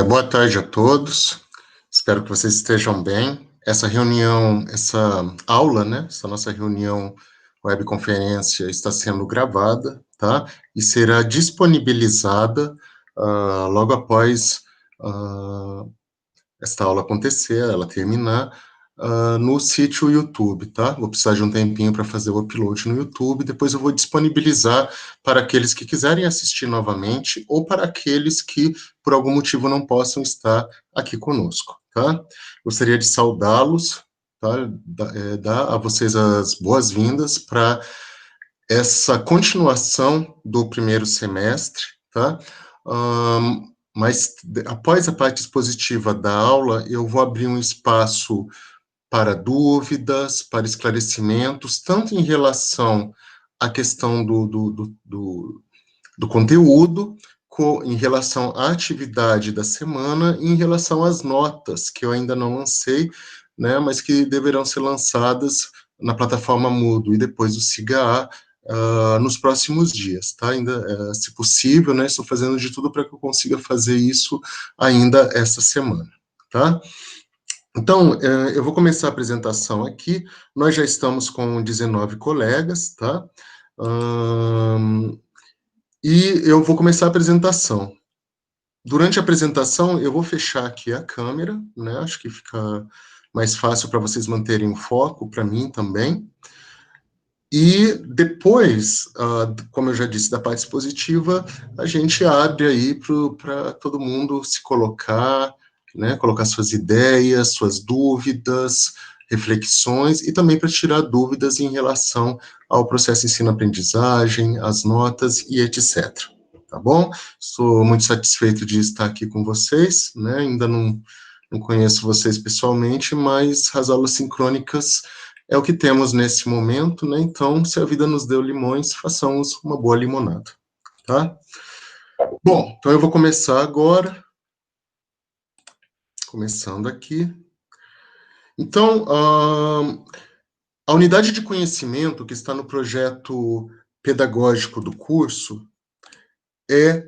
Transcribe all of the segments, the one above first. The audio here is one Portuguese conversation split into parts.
Boa tarde a todos, espero que vocês estejam bem. Essa reunião, essa aula, né, essa nossa reunião webconferência está sendo gravada, tá? E será disponibilizada logo após esta aula acontecer, ela terminar, no sítio YouTube, tá? Vou precisar de um tempinho para fazer o upload no YouTube, depois eu vou disponibilizar para aqueles que quiserem assistir novamente ou para aqueles que, por algum motivo, não possam estar aqui conosco, tá? Gostaria de saudá-los, tá? Dar a vocês as boas-vindas para essa continuação do primeiro semestre, tá? Mas após a parte expositiva da aula, eu vou abrir um espaço para dúvidas, para esclarecimentos, tanto em relação à questão do conteúdo, em relação à atividade da semana e em relação às notas, que eu ainda não lancei, né, mas que deverão ser lançadas na plataforma Moodle e depois o SIGA nos próximos dias, tá? Ainda, se possível, né, estou fazendo de tudo para que eu consiga fazer isso ainda essa semana, tá? Então, eu vou começar a apresentação aqui. Nós já estamos com 19 colegas, tá? E eu vou começar a apresentação. Durante a apresentação, eu vou fechar aqui a câmera, né? Acho que fica mais fácil para vocês manterem o foco, para mim também. E depois, como eu já disse, da parte expositiva, a gente abre aí para todo mundo se colocar, né, colocar suas ideias, suas dúvidas, reflexões, e também para tirar dúvidas em relação ao processo ensino-aprendizagem, as notas e etc. Tá bom? Estou muito satisfeito de estar aqui com vocês, né, ainda não conheço vocês pessoalmente, mas as aulas sincrônicas é o que temos nesse momento, né? Então, se a vida nos deu limões, façamos uma boa limonada, tá? Bom, então eu vou começar agora. Começando aqui. Então, a unidade de conhecimento que está no projeto pedagógico do curso é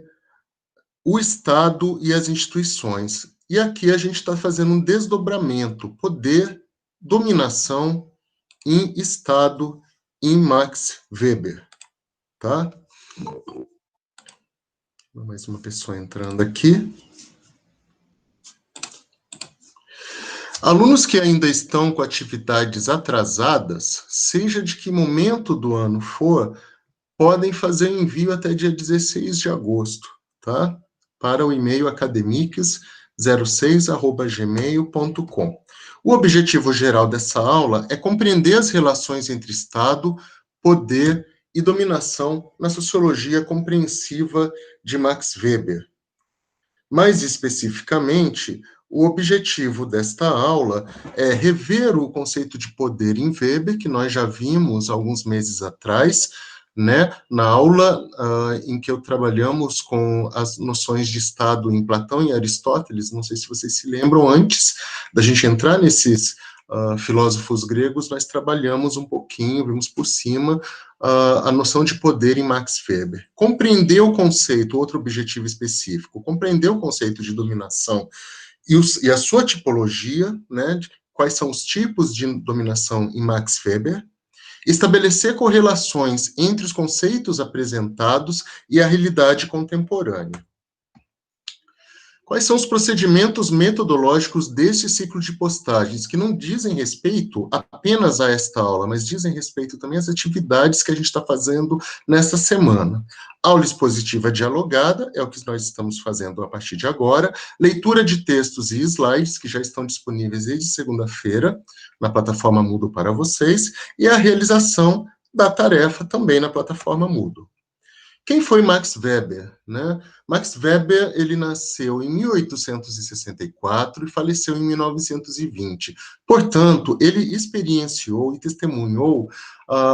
o Estado e as instituições. E aqui a gente está fazendo um desdobramento, poder, dominação em Estado em Max Weber, tá? Mais uma pessoa entrando aqui. Alunos que ainda estão com atividades atrasadas, seja de que momento do ano for, podem fazer envio até dia 16 de agosto, tá? Para o e-mail academics06@gmail.com. O objetivo geral dessa aula é compreender as relações entre Estado, poder e dominação na sociologia compreensiva de Max Weber. Mais especificamente, o objetivo desta aula é rever o conceito de poder em Weber, que nós já vimos alguns meses atrás, né, na aula em que trabalhamos com as noções de Estado em Platão e Aristóteles. Não sei se vocês se lembram, antes da gente entrar nesses filósofos gregos, nós trabalhamos um pouquinho, vimos por cima, a noção de poder em Max Weber. Compreender o conceito, outro objetivo específico, compreender o conceito de dominação e a sua tipologia, né, de quais são os tipos de dominação em Max Weber, estabelecer correlações entre os conceitos apresentados e a realidade contemporânea. Quais são os procedimentos metodológicos deste ciclo de postagens, que não dizem respeito apenas a esta aula, mas dizem respeito também às atividades que a gente está fazendo nesta semana. Aula expositiva dialogada, é o que nós estamos fazendo a partir de agora, leitura de textos e slides, que já estão disponíveis desde segunda-feira, na plataforma Moodle para vocês, e a realização da tarefa também na plataforma Moodle. Quem foi Max Weber, né? Max Weber, ele nasceu em 1864 e faleceu em 1920. Portanto, ele experienciou e testemunhou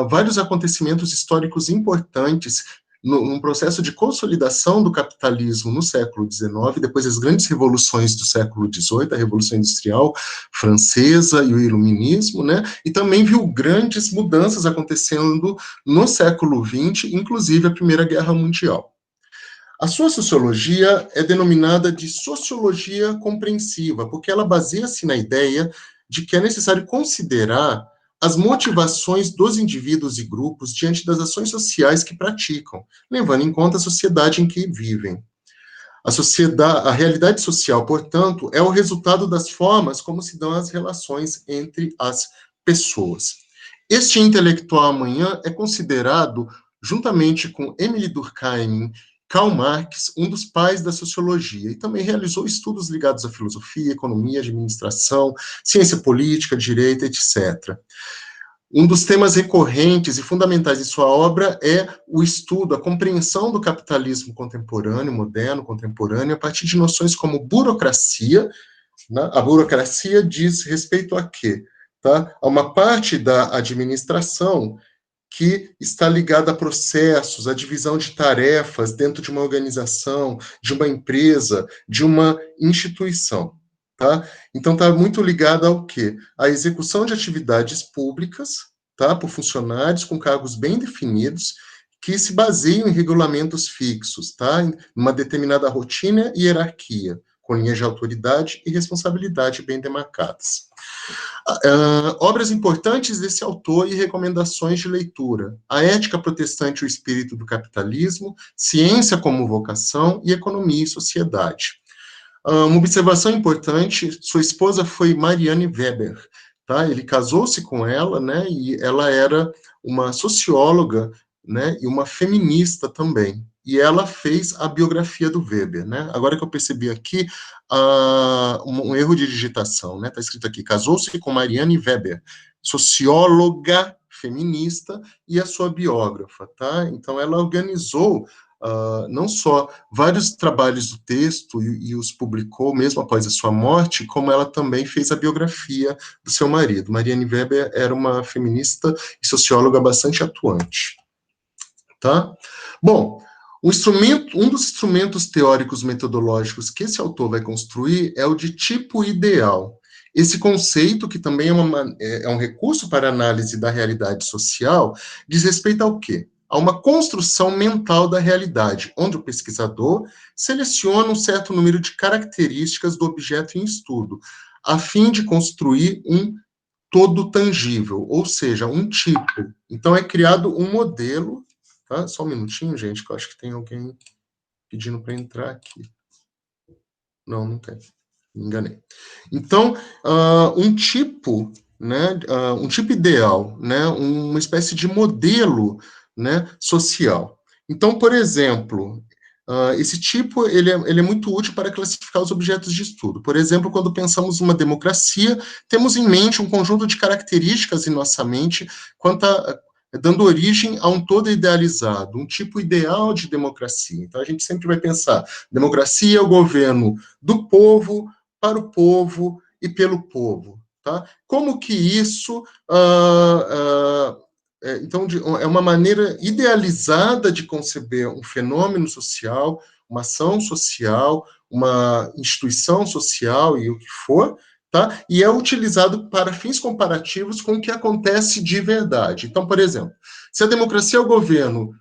vários acontecimentos históricos importantes num processo de consolidação do capitalismo no século XIX, depois das grandes revoluções do século XVIII, a Revolução Industrial Francesa e o Iluminismo, né? E também viu grandes mudanças acontecendo no século XX, inclusive a Primeira Guerra Mundial. A sua sociologia é denominada de sociologia compreensiva, porque ela baseia-se na ideia de que é necessário considerar as motivações dos indivíduos e grupos diante das ações sociais que praticam, levando em conta a sociedade em que vivem. A realidade social, portanto, é o resultado das formas como se dão as relações entre as pessoas. Este intelectual amanhã é considerado, juntamente com Emile Durkheim, Karl Marx, um dos pais da sociologia, e também realizou estudos ligados à filosofia, economia, administração, ciência política, direito, etc. Um dos temas recorrentes e fundamentais de sua obra é o estudo, a compreensão do capitalismo contemporâneo, moderno, contemporâneo, a partir de noções como burocracia, né? A burocracia diz respeito a quê? Tá? A uma parte da administração que está ligada a processos, a divisão de tarefas dentro de uma organização, de uma empresa, de uma instituição. Tá? Então, está muito ligada ao quê? A execução de atividades públicas, tá? Por funcionários com cargos bem definidos, que se baseiam em regulamentos fixos, tá? Em uma determinada rotina e hierarquia, com linhas de autoridade e responsabilidade bem demarcadas. Obras importantes desse autor e recomendações de leitura: A Ética Protestante e o Espírito do Capitalismo, Ciência como Vocação e Economia e Sociedade. Uma observação importante: sua esposa foi Marianne Weber, tá? Ele casou-se com ela, né? E ela era uma socióloga, né? E uma feminista também. E ela fez a biografia do Weber, né? Agora que eu percebi aqui um erro de digitação, né? Está escrito aqui: casou-se com Marianne Weber, socióloga feminista e a sua biógrafa, tá? Então ela organizou não só vários trabalhos do texto e os publicou mesmo após a sua morte, como ela também fez a biografia do seu marido. Marianne Weber era uma feminista e socióloga bastante atuante. Tá? Bom, um dos instrumentos teóricos metodológicos que esse autor vai construir é o de tipo ideal. Esse conceito, que também é um recurso para análise da realidade social, diz respeito ao quê? A uma construção mental da realidade, onde o pesquisador seleciona um certo número de características do objeto em estudo, a fim de construir um todo tangível, ou seja, um tipo. Então, é criado um modelo. Tá? Só um minutinho, gente, que eu acho que tem alguém pedindo para entrar aqui. Não, não tem. Me enganei. Então, um tipo, né, um tipo ideal, né, uma espécie de modelo, né, social. Então, por exemplo, esse tipo ele é muito útil para classificar os objetos de estudo. Por exemplo, quando pensamos uma democracia, temos em mente um conjunto de características em nossa mente dando origem a um todo idealizado, um tipo ideal de democracia. Então, a gente sempre vai pensar: democracia é o governo do povo, para o povo e pelo povo. Tá? Como que isso então, é uma maneira idealizada de conceber um fenômeno social, uma ação social, uma instituição social e o que for, tá? E é utilizado para fins comparativos com o que acontece de verdade. Então, por exemplo, se a democracia é o governo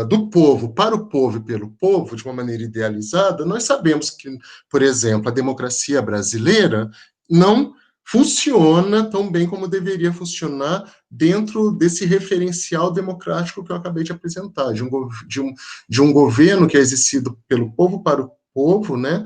do povo, para o povo e pelo povo, de uma maneira idealizada, nós sabemos que, por exemplo, a democracia brasileira não funciona tão bem como deveria funcionar dentro desse referencial democrático que eu acabei de apresentar, de um governo que é exercido pelo povo para o povo, né?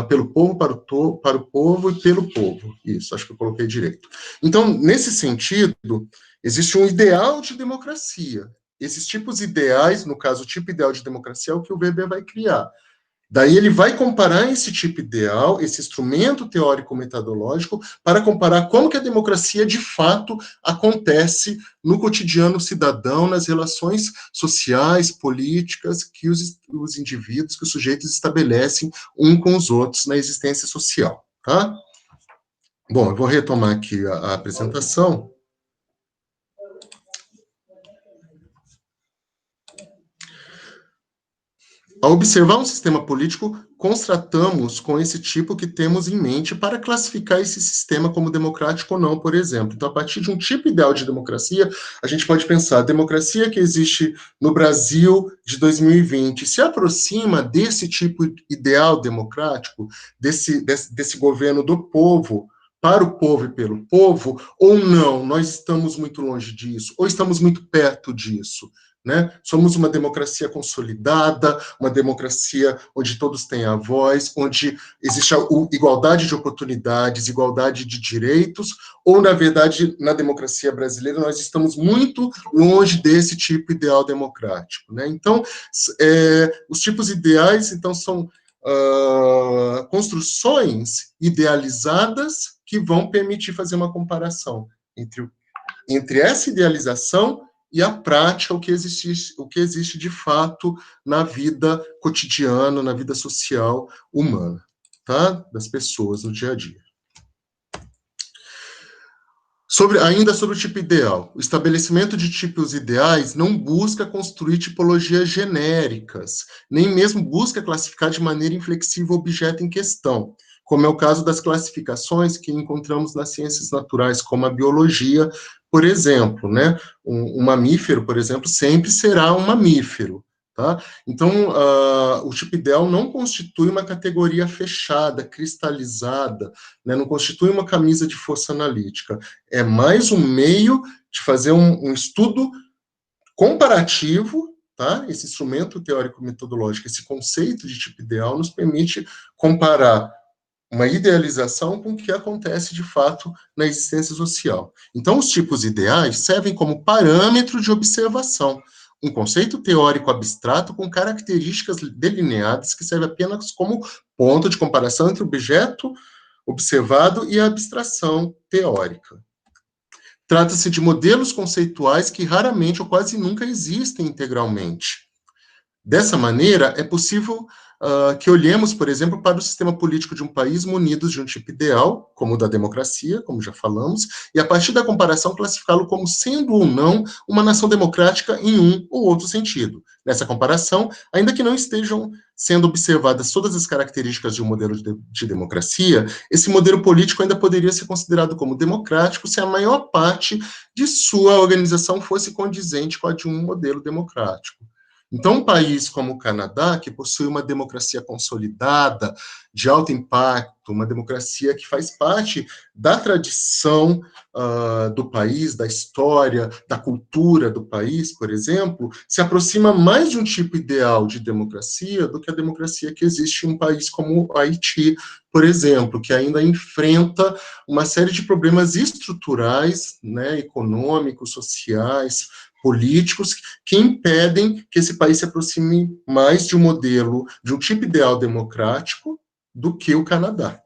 Pelo povo para o povo e pelo povo. Isso, acho que eu coloquei direito. Então, nesse sentido, existe um ideal de democracia. Esses tipos ideais, no caso, o tipo ideal de democracia é o que o Weber vai criar. Daí ele vai comparar esse tipo ideal, esse instrumento teórico-metodológico, para comparar como que a democracia de fato acontece no cotidiano cidadão, nas relações sociais, políticas que os indivíduos, que os sujeitos estabelecem um com os outros na existência social. Tá? Bom, eu vou retomar aqui a apresentação. Ao observar um sistema político, constatamos com esse tipo que temos em mente para classificar esse sistema como democrático ou não, por exemplo. Então, a partir de um tipo ideal de democracia, a gente pode pensar, a democracia que existe no Brasil de 2020 se aproxima desse tipo ideal democrático, desse governo do povo, para o povo e pelo povo, ou não? Nós estamos muito longe disso, ou estamos muito perto disso. Né? Somos uma democracia consolidada, uma democracia onde todos têm a voz, onde existe a igualdade de oportunidades, igualdade de direitos, ou, na verdade, na democracia brasileira, nós estamos muito longe desse tipo ideal democrático. Né? Então, os tipos ideais, então, são construções idealizadas que vão permitir fazer uma comparação entre essa idealização e a prática, o que existe de fato na vida cotidiana, na vida social humana, tá? Das pessoas no dia a dia. Ainda sobre o tipo ideal, o estabelecimento de tipos ideais não busca construir tipologias genéricas, nem mesmo busca classificar de maneira inflexível o objeto em questão, como é o caso das classificações que encontramos nas ciências naturais, como a biologia, por exemplo, né? Um mamífero, por exemplo, sempre será um mamífero, tá? Então, o tipo ideal não constitui uma categoria fechada, cristalizada, né? Não constitui uma camisa de força analítica. É mais um meio de fazer um estudo comparativo, tá? Esse instrumento teórico-metodológico, esse conceito de tipo ideal nos permite comparar uma idealização com o que acontece de fato na existência social. Então, os tipos ideais servem como parâmetro de observação, um conceito teórico abstrato com características delineadas que serve apenas como ponto de comparação entre o objeto observado e a abstração teórica. Trata-se de modelos conceituais que raramente ou quase nunca existem integralmente. Dessa maneira, é possível que olhemos, por exemplo, para o sistema político de um país munidos de um tipo ideal, como o da democracia, como já falamos, e a partir da comparação classificá-lo como sendo ou não uma nação democrática em um ou outro sentido. Nessa comparação, ainda que não estejam sendo observadas todas as características de um modelo de democracia, esse modelo político ainda poderia ser considerado como democrático se a maior parte de sua organização fosse condizente com a de um modelo democrático. Então, um país como o Canadá, que possui uma democracia consolidada, de alto impacto, uma democracia que faz parte da tradição do país, da história, da cultura do país, por exemplo, se aproxima mais de um tipo ideal de democracia do que a democracia que existe em um país como o Haiti, por exemplo, que ainda enfrenta uma série de problemas estruturais, né, econômicos, sociais, políticos, que impedem que esse país se aproxime mais de um modelo, de um tipo ideal democrático, do que o Canadá.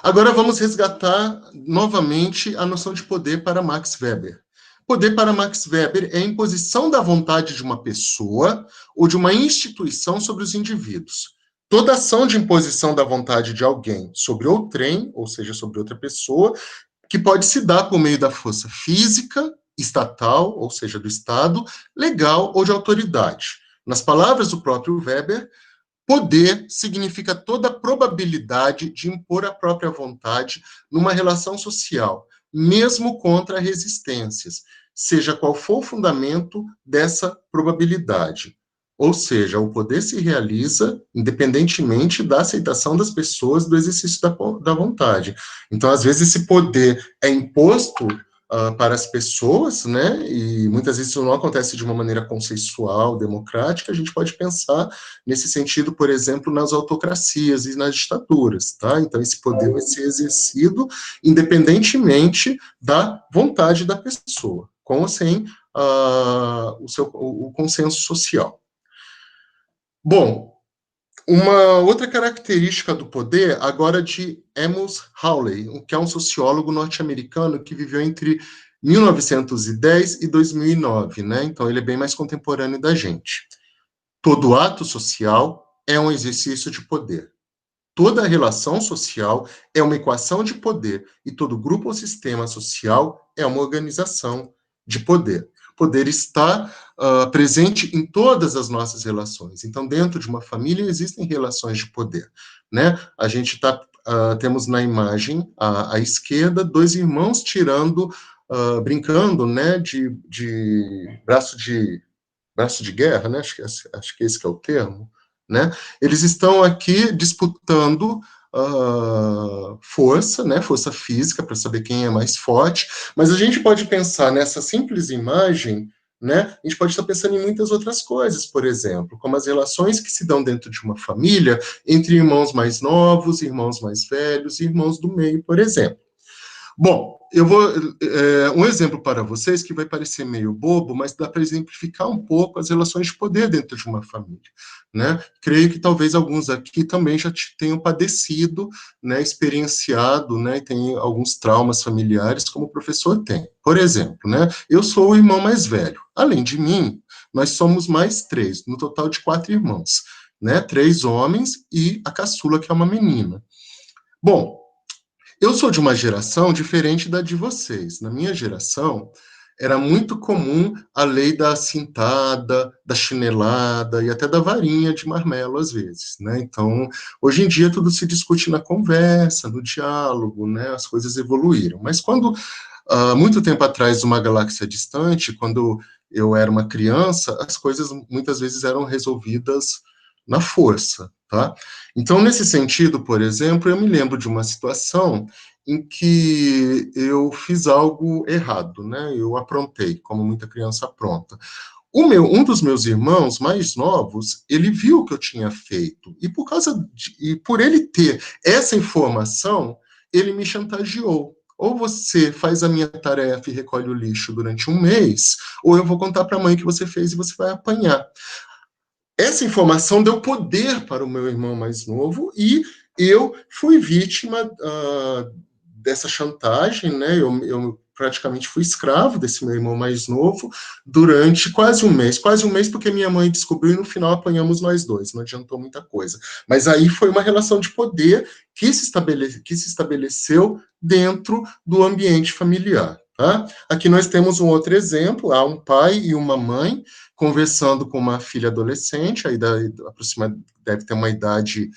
Agora vamos resgatar novamente a noção de poder para Max Weber. Poder para Max Weber é a imposição da vontade de uma pessoa ou de uma instituição sobre os indivíduos. Toda ação de imposição da vontade de alguém sobre outrem, ou seja, sobre outra pessoa, que pode se dar por meio da força física, estatal, ou seja, do Estado, legal ou de autoridade. Nas palavras do próprio Weber, poder significa toda a probabilidade de impor a própria vontade numa relação social, mesmo contra resistências, seja qual for o fundamento dessa probabilidade. Ou seja, o poder se realiza independentemente da aceitação das pessoas do exercício da vontade. Então, às vezes, esse poder é imposto para as pessoas, né, e muitas vezes isso não acontece de uma maneira consensual, democrática. A gente pode pensar nesse sentido, por exemplo, nas autocracias e nas ditaduras, tá? Então, esse poder vai ser exercido independentemente da vontade da pessoa, com ou sem o consenso social. Bom, uma outra característica do poder, agora de Amos Hawley, que é um sociólogo norte-americano que viveu entre 1910 e 2009, né? Então, ele é bem mais contemporâneo da gente. Todo ato social é um exercício de poder. Toda relação social é uma equação de poder e todo grupo ou sistema social é uma organização de poder. poder está presente em todas as nossas relações. Então, dentro de uma família, existem relações de poder, né? A gente temos na imagem, à esquerda, dois irmãos brincando, né, de braço de guerra, né? Acho que esse que é o termo, né? Eles estão aqui disputando força, né? Força física, para saber quem é mais forte, mas a gente pode pensar nessa simples imagem, né? A gente pode estar pensando em muitas outras coisas, por exemplo, como as relações que se dão dentro de uma família entre irmãos mais novos, irmãos mais velhos, irmãos do meio, por exemplo. Bom, eu vou um exemplo para vocês que vai parecer meio bobo, mas dá para exemplificar um pouco as relações de poder dentro de uma família, né? Creio que talvez alguns aqui também já tenham padecido, né, experienciado, né, e tem alguns traumas familiares, como o professor tem. Por exemplo, né, eu sou o irmão mais velho. Além de mim, nós somos mais três, no total de 4 irmãos, né? 3 homens e a caçula, que é uma menina. Bom, eu sou de uma geração diferente da de vocês. Na minha geração, era muito comum a lei da cintada, da chinelada e até da varinha de marmelo, às vezes, né? Então, hoje em dia, tudo se discute na conversa, no diálogo, né? As coisas evoluíram. Mas quando, muito tempo atrás, uma galáxia distante, quando eu era uma criança, as coisas muitas vezes eram resolvidas na força, tá? Então, nesse sentido, por exemplo, eu me lembro de uma situação em que eu fiz algo errado, né? Eu aprontei, como muita criança apronta. Um dos meus irmãos mais novos, ele viu o que eu tinha feito e por ele ter essa informação, ele me chantageou. Ou você faz a minha tarefa e recolhe o lixo durante um mês, ou eu vou contar para a mãe que você fez e você vai apanhar. Essa informação deu poder para o meu irmão mais novo e eu fui vítima dessa chantagem, né? Eu praticamente fui escravo desse meu irmão mais novo durante quase um mês, porque minha mãe descobriu e no final apanhamos nós dois, não adiantou muita coisa. Mas aí foi uma relação de poder que se estabeleceu dentro do ambiente familiar. Tá? Aqui nós temos um outro exemplo, há um pai e uma mãe conversando com uma filha adolescente, deve ter uma idade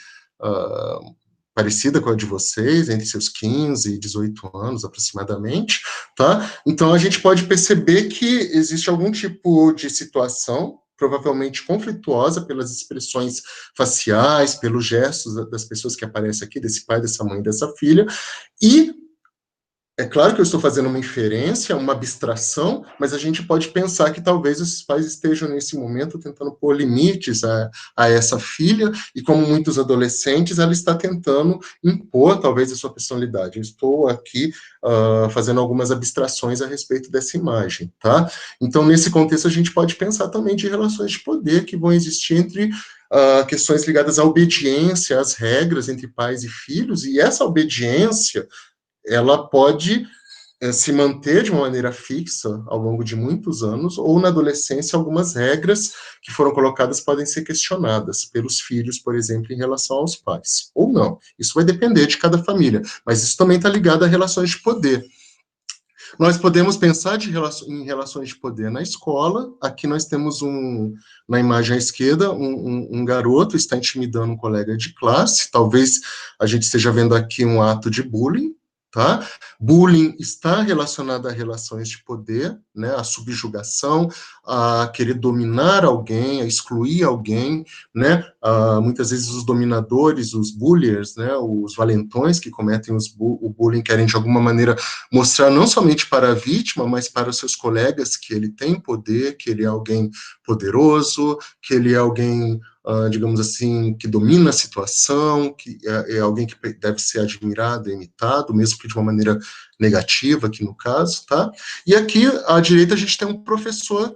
parecida com a de vocês, entre seus 15 e 18 anos aproximadamente, tá? Então a gente pode perceber que existe algum tipo de situação provavelmente conflituosa pelas expressões faciais, pelos gestos das pessoas que aparecem aqui, desse pai, dessa mãe, dessa filha, e é claro que eu estou fazendo uma inferência, uma abstração, mas a gente pode pensar que talvez esses pais estejam nesse momento tentando pôr limites a essa filha, e como muitos adolescentes, ela está tentando impor talvez a sua personalidade. Eu estou aqui fazendo algumas abstrações a respeito dessa imagem, tá? Então, nesse contexto, a gente pode pensar também de relações de poder que vão existir entre questões ligadas à obediência, às regras entre pais e filhos, e essa obediência ela pode se manter de uma maneira fixa ao longo de muitos anos, ou na adolescência algumas regras que foram colocadas podem ser questionadas pelos filhos, por exemplo, em relação aos pais, ou não. Isso vai depender de cada família, mas isso também está ligado a relações de poder. Nós podemos pensar em relações de poder na escola. Aqui nós temos na imagem à esquerda, um garoto está intimidando um colega de classe. Talvez a gente esteja vendo aqui um ato de bullying, tá? Bullying está relacionado a relações de poder, né? A subjugação, a querer dominar alguém, a excluir alguém, né? Muitas vezes os dominadores, os bulliers, né? Os valentões que cometem o bullying querem de alguma maneira mostrar não somente para a vítima, mas para os seus colegas que ele tem poder, que ele é alguém poderoso, que ele é alguém, digamos assim, que domina a situação, que é alguém que deve ser admirado, imitado, mesmo que de uma maneira negativa, aqui no caso, tá? E aqui, à direita, a gente tem um professor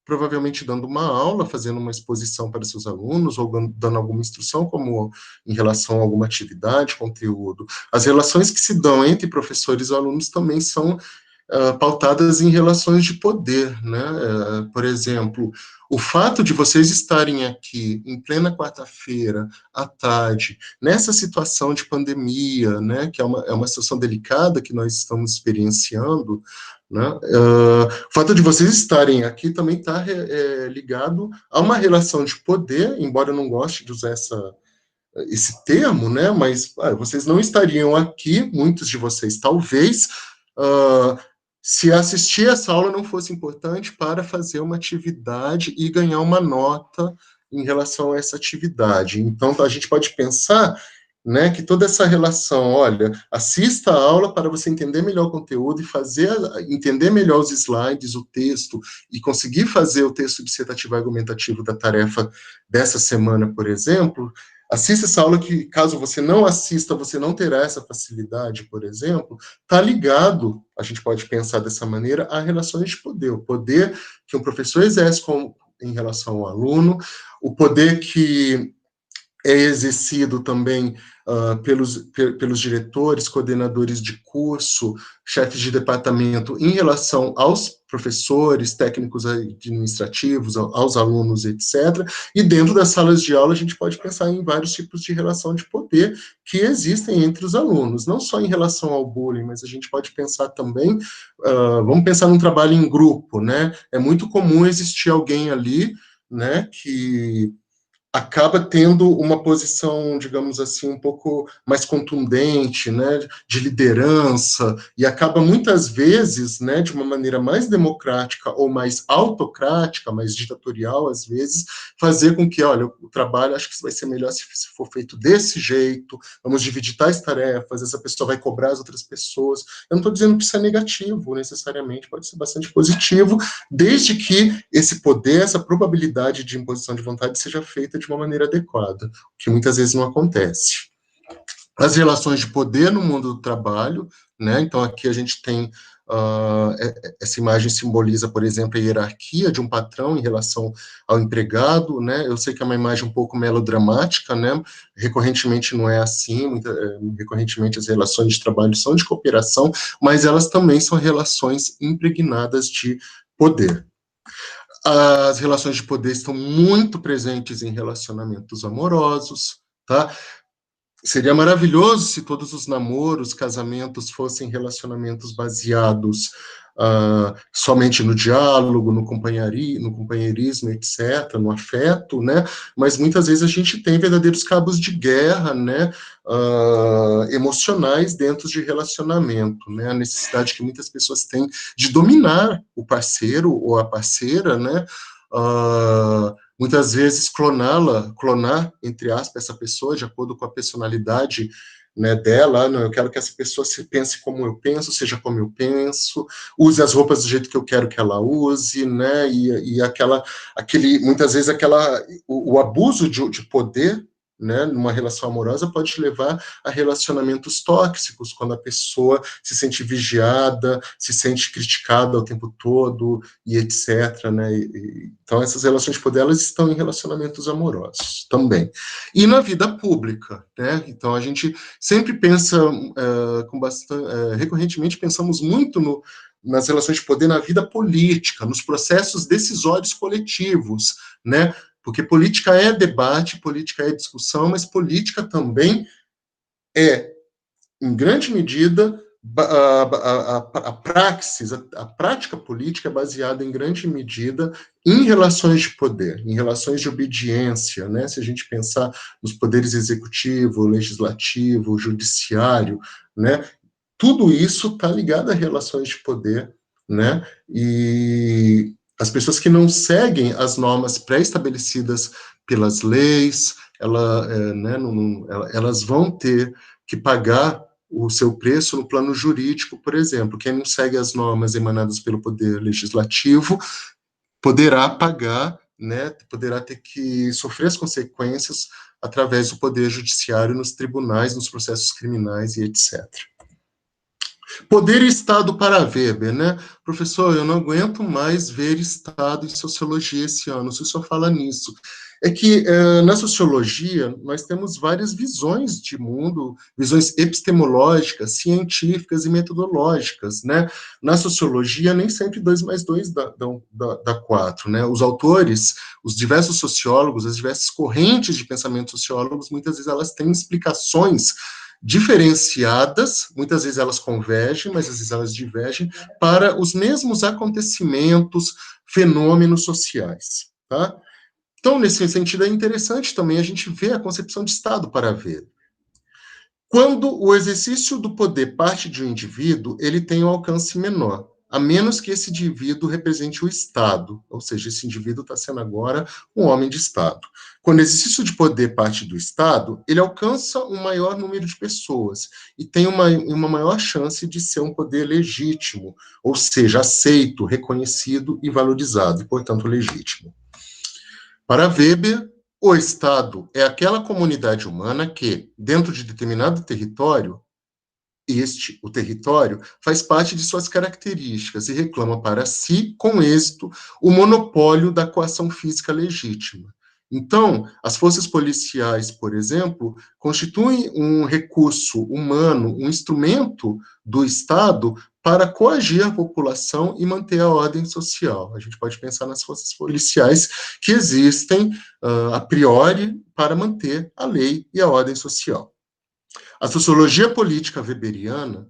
provavelmente dando uma aula, fazendo uma exposição para seus alunos, ou dando alguma instrução, como em relação a alguma atividade, conteúdo. As relações que se dão entre professores e alunos também são pautadas em relações de poder, né? Por exemplo, o fato de vocês estarem aqui em plena quarta-feira, à tarde, nessa situação de pandemia, né, que é uma situação delicada que nós estamos experienciando, né, o fato de vocês estarem aqui também está ligado a uma relação de poder, embora eu não goste de usar esse termo, né, mas vocês não estariam aqui, muitos de vocês talvez, uh, se assistir essa aula não fosse importante para fazer uma atividade e ganhar uma nota em relação a essa atividade. Então, a gente pode pensar, né, que toda essa relação, olha, assista a aula para você entender melhor o conteúdo e entender melhor os slides, o texto, e conseguir fazer o texto dissertativo argumentativo da tarefa dessa semana, por exemplo. Assista essa aula que, caso você não assista, você não terá essa facilidade, por exemplo, está ligado, a gente pode pensar dessa maneira, a relações de poder. O poder que um professor exerce em relação ao aluno, o poder que é exercido também pelos diretores, coordenadores de curso, chefes de departamento, em relação aos professores, técnicos administrativos, aos alunos, etc. E dentro das salas de aula, a gente pode pensar em vários tipos de relação de poder que existem entre os alunos, não só em relação ao bullying, mas a gente pode pensar também, vamos pensar num trabalho em grupo, né? É muito comum existir alguém ali, né, que acaba tendo uma posição, digamos assim, um pouco mais contundente, né, de liderança, e acaba muitas vezes, né, de uma maneira mais democrática ou mais autocrática, mais ditatorial, às vezes, fazer com que, olha, o trabalho acho que vai ser melhor se for feito desse jeito, vamos dividir tais tarefas, essa pessoa vai cobrar as outras pessoas. Eu não estou dizendo que isso é negativo, necessariamente, pode ser bastante positivo, desde que esse poder, essa probabilidade de imposição de vontade seja feita de uma maneira adequada, o que muitas vezes não acontece. As relações de poder no mundo do trabalho, né? Então, aqui a gente tem essa imagem simboliza, por exemplo, a hierarquia de um patrão em relação ao empregado, né? Eu sei que é uma imagem um pouco melodramática, né? Recorrentemente não é assim, recorrentemente as relações de trabalho são de cooperação, mas elas também são relações impregnadas de poder. As relações de poder estão muito presentes em relacionamentos amorosos, tá? Seria maravilhoso se todos os namoros, casamentos fossem relacionamentos baseados somente no diálogo, no companheirismo, etc., no afeto, né? Mas muitas vezes a gente tem verdadeiros cabos de guerra, né? Emocionais dentro de relacionamento, né? A necessidade que muitas pessoas têm de dominar o parceiro ou a parceira, né? Muitas vezes clonar, entre aspas, essa pessoa de acordo com a personalidade, né, dela. Não, eu quero que essa pessoa se pense como eu penso, seja como eu penso, use as roupas do jeito que eu quero que ela use, né, muitas vezes o abuso de poder, né, numa relação amorosa pode levar a relacionamentos tóxicos, quando a pessoa se sente vigiada, se sente criticada o tempo todo, e etc., né, então essas relações de poder, elas estão em relacionamentos amorosos também. E na vida pública, né, então a gente sempre pensa, recorrentemente pensamos muito nas relações de poder na vida política, nos processos decisórios coletivos, né, porque política é debate, política é discussão, mas política também é, em grande medida, a praxis, a prática política é baseada em grande medida em relações de poder, em relações de obediência, né? Se a gente pensar nos poderes executivo, legislativo, judiciário, né? Tudo isso está ligado a relações de poder, né? E as pessoas que não seguem as normas pré-estabelecidas pelas leis, elas vão ter que pagar o seu preço no plano jurídico, por exemplo. Quem não segue as normas emanadas pelo Poder Legislativo poderá pagar, né, poderá ter que sofrer as consequências através do Poder Judiciário nos tribunais, nos processos criminais e etc. Poder e Estado para Weber, né? Professor, eu não aguento mais ver Estado em Sociologia esse ano, se o senhor fala nisso. é que na sociologia nós temos várias visões de mundo, visões epistemológicas, científicas e metodológicas, né? Na sociologia, nem sempre 2 mais 2 dá 4, né? Os autores, os diversos sociólogos, as diversas correntes de pensamento sociólogos, muitas vezes elas têm explicações diferenciadas, muitas vezes elas convergem, mas às vezes elas divergem, para os mesmos acontecimentos, fenômenos sociais, tá? Então, nesse sentido, é interessante também a gente ver a concepção de Estado para ver. Quando o exercício do poder parte de um indivíduo, ele tem um alcance menor, a menos que esse indivíduo represente o Estado, ou seja, esse indivíduo está sendo agora um homem de Estado. Quando o exercício de poder parte do Estado, ele alcança um maior número de pessoas e tem uma maior chance de ser um poder legítimo, ou seja, aceito, reconhecido e valorizado, e, portanto, legítimo. Para Weber, o Estado é aquela comunidade humana que, dentro de determinado território, o território, faz parte de suas características e reclama para si, com êxito, o monopólio da coação física legítima. Então, as forças policiais, por exemplo, constituem um recurso humano, um instrumento do Estado para coagir a população e manter a ordem social. A gente pode pensar nas forças policiais que existem, a priori, para manter a lei e a ordem social. A sociologia política weberiana,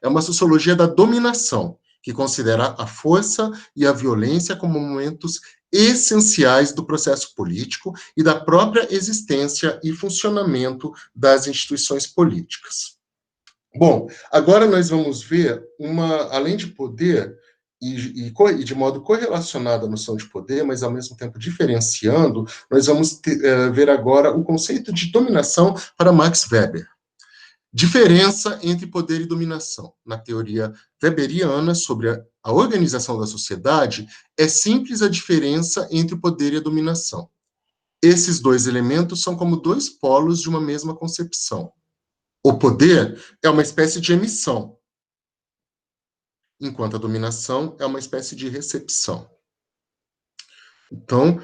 é uma sociologia da dominação, que considera a força e a violência como momentos essenciais do processo político e da própria existência e funcionamento das instituições políticas. Bom, agora nós vamos ver além de poder, e de modo correlacionado à noção de poder, mas ao mesmo tempo diferenciando, nós vamos ver agora o conceito de dominação para Max Weber. Diferença entre poder e dominação. Na teoria weberiana sobre a organização da sociedade, é simples a diferença entre o poder e a dominação. Esses dois elementos são como dois polos de uma mesma concepção. O poder é uma espécie de emissão, enquanto a dominação é uma espécie de recepção. Então,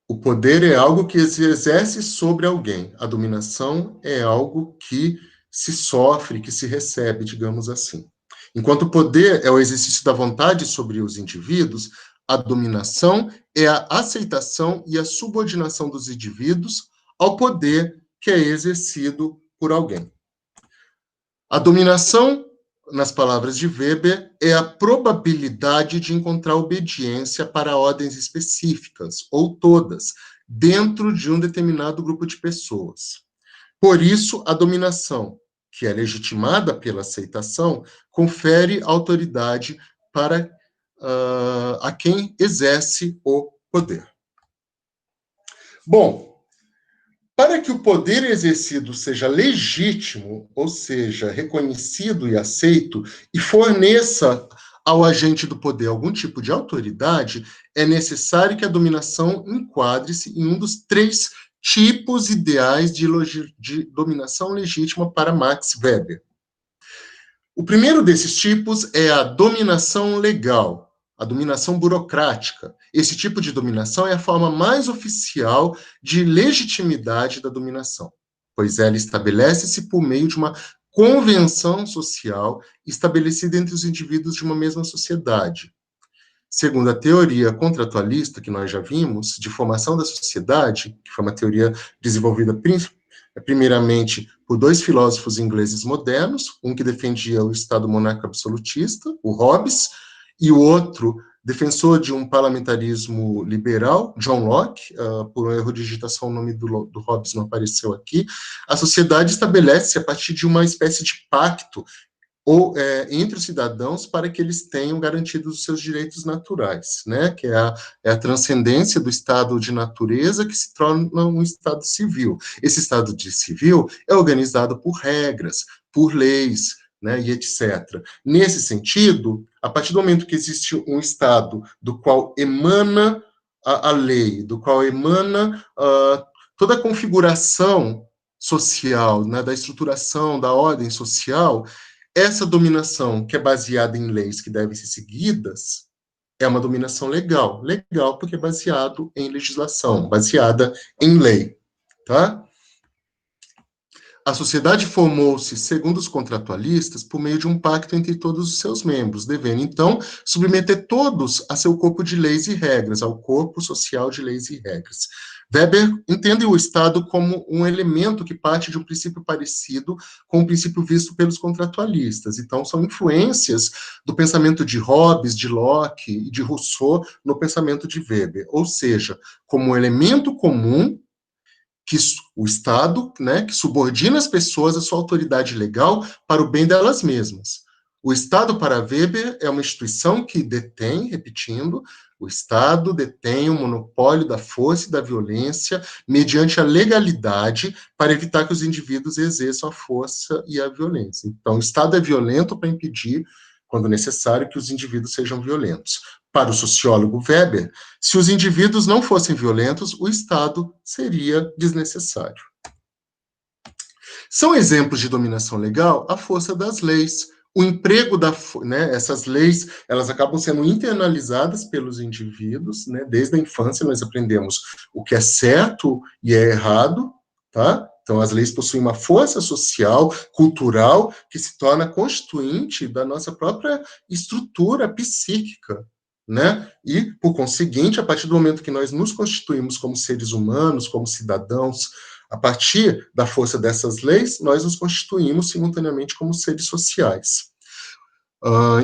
o poder é algo que se exerce sobre alguém. A dominação é algo que se sofre, que se recebe, digamos assim. Enquanto o poder é o exercício da vontade sobre os indivíduos, a dominação é a aceitação e a subordinação dos indivíduos ao poder que é exercido por alguém. A dominação, nas palavras de Weber, é a probabilidade de encontrar obediência para ordens específicas, ou todas, dentro de um determinado grupo de pessoas. Por isso, a dominação, que é legitimada pela aceitação, confere autoridade para a quem exerce o poder. Bom, para que o poder exercido seja legítimo, ou seja, reconhecido e aceito, e forneça ao agente do poder algum tipo de autoridade, é necessário que a dominação enquadre-se em um dos 3 tipos ideais de dominação legítima para Max Weber. O primeiro desses tipos é a dominação legal, a dominação burocrática. Esse tipo de dominação é a forma mais oficial de legitimidade da dominação, pois ela estabelece-se por meio de uma convenção social estabelecida entre os indivíduos de uma mesma sociedade. Segundo a teoria contratualista, que nós já vimos, de formação da sociedade, que foi uma teoria desenvolvida primeiramente por 2 filósofos ingleses modernos, um que defendia o Estado monarca absolutista, o Hobbes, e o outro, defensor de um parlamentarismo liberal, John Locke. Por um erro de digitação o nome do Hobbes não apareceu aqui. A sociedade estabelece a partir de uma espécie de pacto entre os cidadãos para que eles tenham garantidos os seus direitos naturais, né? Que é a transcendência do estado de natureza que se torna um estado civil. Esse estado de civil é organizado por regras, por leis, né, e etc. Nesse sentido, a partir do momento que existe um estado do qual emana a lei, do qual emana toda a configuração social, né, da estruturação da ordem social, essa dominação, que é baseada em leis que devem ser seguidas, É uma dominação legal. Legal porque é baseado em legislação, baseada em lei, tá? A sociedade formou-se, segundo os contratualistas, por meio de um pacto entre todos os seus membros, devendo, então, submeter todos a seu corpo de leis e regras, ao corpo social de leis e regras. Weber entende o Estado como um elemento que parte de um princípio parecido com o princípio visto pelos contratualistas. Então, são influências do pensamento de Hobbes, de Locke e de Rousseau no pensamento de Weber, ou seja, como um elemento comum que o Estado, né, que subordina as pessoas à sua autoridade legal para o bem delas mesmas. O Estado, para Weber, é uma instituição que detém, repetindo, o Estado detém o monopólio da força e da violência mediante a legalidade para evitar que os indivíduos exerçam a força e a violência. Então, o Estado é violento para impedir, quando necessário, que os indivíduos sejam violentos. Para o sociólogo Weber, se os indivíduos não fossem violentos, o Estado seria desnecessário. São exemplos de dominação legal a força das leis. O emprego essas leis, elas acabam sendo internalizadas pelos indivíduos, né? Desde a infância nós aprendemos o que é certo e é errado, tá? Então as leis possuem uma força social, cultural, que se torna constituinte da nossa própria estrutura psíquica, né? E, por conseguinte, a partir do momento que nós nos constituímos como seres humanos, como cidadãos, a partir da força dessas leis, nós nos constituímos simultaneamente como seres sociais.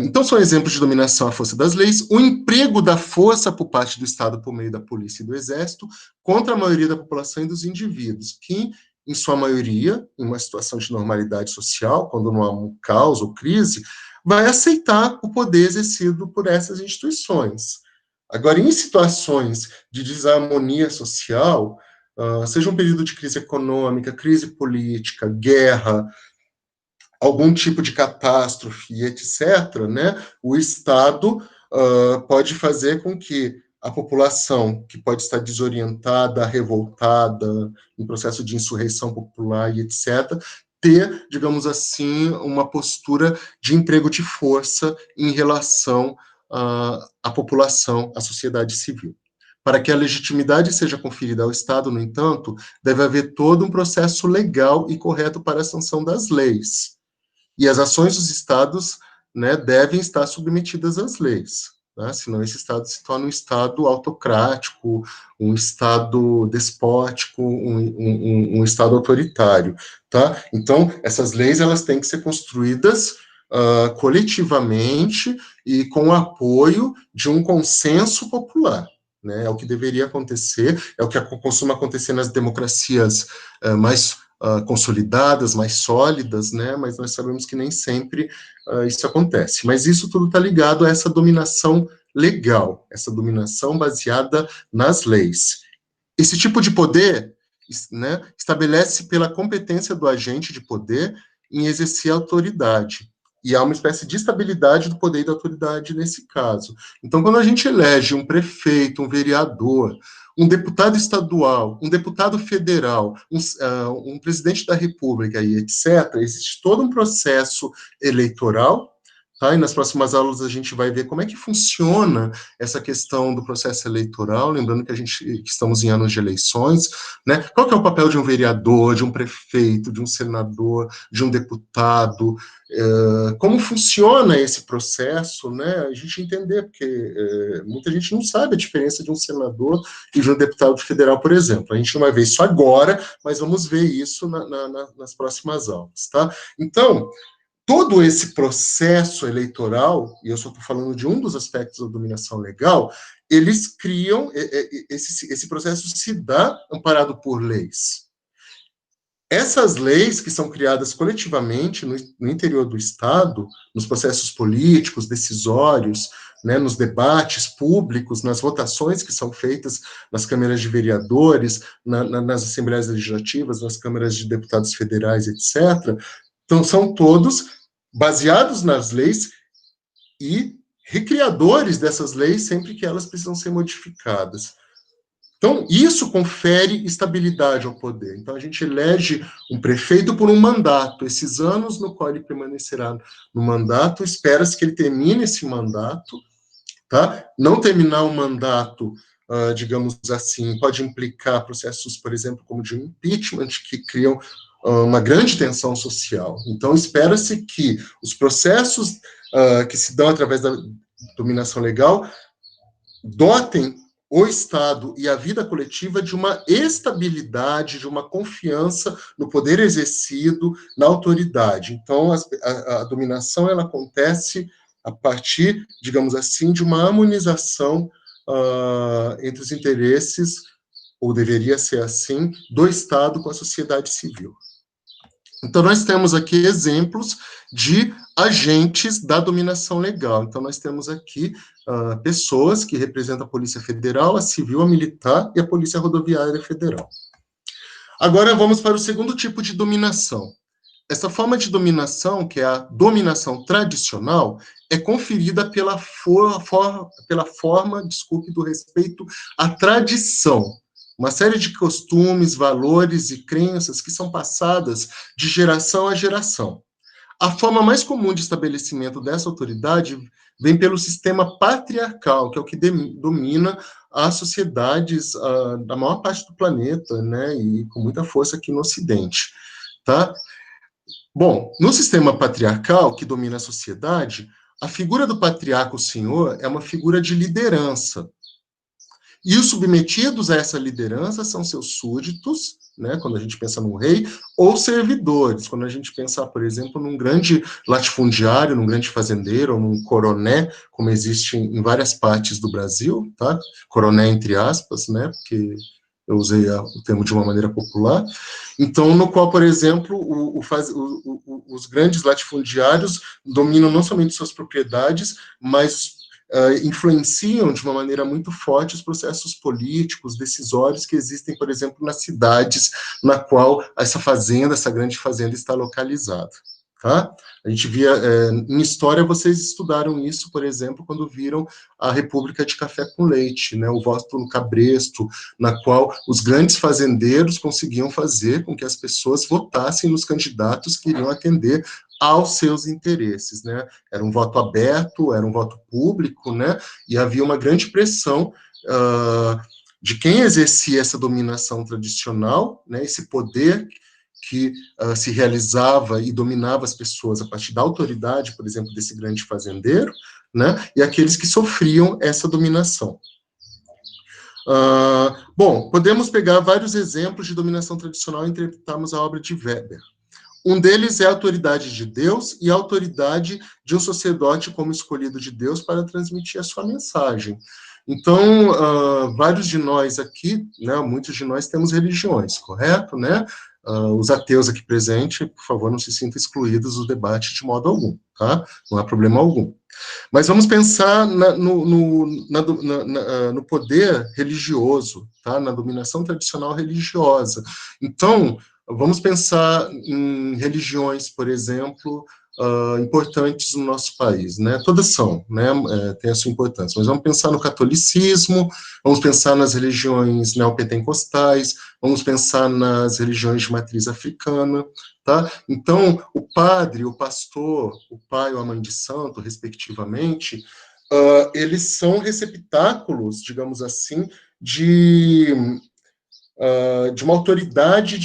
Então, são exemplos de dominação à força das leis, o emprego da força por parte do Estado por meio da polícia e do exército contra a maioria da população e dos indivíduos, que, em sua maioria, em uma situação de normalidade social, quando não há um caos ou crise, vai aceitar o poder exercido por essas instituições. Agora, em situações de desarmonia social, seja um período de crise econômica, crise política, guerra, algum tipo de catástrofe, etc., né, o Estado pode fazer com que a população, que pode estar desorientada, revoltada, em processo de insurreição popular e etc., ter, digamos assim, uma postura de emprego de força em relação à população, à sociedade civil. Para que a legitimidade seja conferida ao Estado, no entanto, deve haver todo um processo legal e correto para a sanção das leis. E as ações dos estados, né, devem estar submetidas às leis, né? Senão esse estado se torna um estado autocrático, um estado despótico, um estado autoritário, tá? Então, essas leis, elas têm que ser construídas coletivamente e com o apoio de um consenso popular. Né, é o que deveria acontecer, é o que costuma acontecer nas democracias mais consolidadas, mais sólidas, né? Mas nós sabemos que nem sempre isso acontece. Mas isso tudo está ligado a essa dominação legal, essa dominação baseada nas leis. Esse tipo de poder, né, estabelece pela competência do agente de poder em exercer a autoridade. E há uma espécie de estabilidade do poder e da autoridade nesse caso. Então, quando a gente elege um prefeito, um vereador, um deputado estadual, um deputado federal, um presidente da República e etc., existe todo um processo eleitoral, tá? E nas próximas aulas a gente vai ver como é que funciona essa questão do processo eleitoral, lembrando que estamos em anos de eleições, né? Qual que é o papel de um vereador, de um prefeito, de um senador, de um deputado, como funciona esse processo, né? A gente entender, porque muita gente não sabe a diferença de um senador e de um deputado federal, por exemplo. A gente não vai ver isso agora, mas vamos ver isso nas próximas aulas, tá? Então, todo esse processo eleitoral, e eu só estou falando de um dos aspectos da dominação legal, eles criam, esse processo se dá amparado por leis. Essas leis que são criadas coletivamente no interior do Estado, nos processos políticos, decisórios, né, nos debates públicos, nas votações que são feitas nas câmaras de vereadores, nas assembleias legislativas, nas câmaras de deputados federais, etc., então, são todos baseados nas leis e recriadores dessas leis sempre que elas precisam ser modificadas. Então, isso confere estabilidade ao poder. Então, a gente elege um prefeito por um mandato. Esses anos no qual ele permanecerá no mandato, espera-se que ele termine esse mandato, tá? Não terminar o mandato, digamos assim, pode implicar processos, por exemplo, como de impeachment, que criam uma grande tensão social. Então, espera-se que os processos que se dão através da dominação legal dotem o Estado e a vida coletiva de uma estabilidade, de uma confiança no poder exercido, na autoridade. Então, a dominação ela acontece a partir, digamos assim, de uma harmonização entre os interesses, ou deveria ser assim, do Estado com a sociedade civil. Então, nós temos aqui exemplos de agentes da dominação legal. Então, nós temos aqui pessoas que representam a Polícia Federal, a Civil, a Militar e a Polícia Rodoviária Federal. Agora, vamos para o segundo tipo de dominação. Essa forma de dominação, que é a dominação tradicional, é conferida pela forma, do respeito à tradição. Uma série de costumes, valores e crenças que são passadas de geração a geração. A forma mais comum de estabelecimento dessa autoridade vem pelo sistema patriarcal, que é o que domina as sociedades da maior parte do planeta, né, e com muita força aqui no Ocidente, tá? Bom, no sistema patriarcal que domina a sociedade, a figura do patriarca, o senhor, é uma figura de liderança. E os submetidos a essa liderança são seus súditos, né, quando a gente pensa num rei, ou servidores, quando a gente pensar, por exemplo, num grande latifundiário, num grande fazendeiro, ou num coroné, como existe em várias partes do Brasil, tá? Coroné entre aspas, né, porque eu usei o termo de uma maneira popular. Então, no qual, por exemplo, os grandes latifundiários dominam não somente suas propriedades, mas influenciam de uma maneira muito forte os processos políticos, decisórios que existem, por exemplo, nas cidades na qual essa grande fazenda está localizada. Tá? A gente via, em história, vocês estudaram isso, por exemplo, quando viram a República de Café com Leite, né, o voto no cabresto, na qual os grandes fazendeiros conseguiam fazer com que as pessoas votassem nos candidatos que iriam atender aos seus interesses, né? Era um voto aberto, era um voto público, né? E havia uma grande pressão de quem exercia essa dominação tradicional, né? Esse poder que se realizava e dominava as pessoas a partir da autoridade, por exemplo, desse grande fazendeiro, né? E aqueles que sofriam essa dominação. Bom, podemos pegar vários exemplos de dominação tradicional e interpretarmos a obra de Weber. Um deles é a autoridade de Deus e a autoridade de um sacerdote como escolhido de Deus para transmitir a sua mensagem. Então, vários de nós aqui, né, muitos de nós temos religiões, correto, né? Os ateus aqui presentes, por favor, não se sintam excluídos do debate de modo algum, tá? Não há problema algum. Mas vamos pensar no poder religioso, tá? Na dominação tradicional religiosa. Então, vamos pensar em religiões, por exemplo, importantes no nosso país, né? Todas são, né? Tem a sua importância. Mas vamos pensar no catolicismo, vamos pensar nas religiões neopentecostais, vamos pensar nas religiões de matriz africana, tá? Então, o padre, o pastor, o pai ou a mãe de santo, respectivamente, eles são receptáculos, digamos assim, de uma autoridade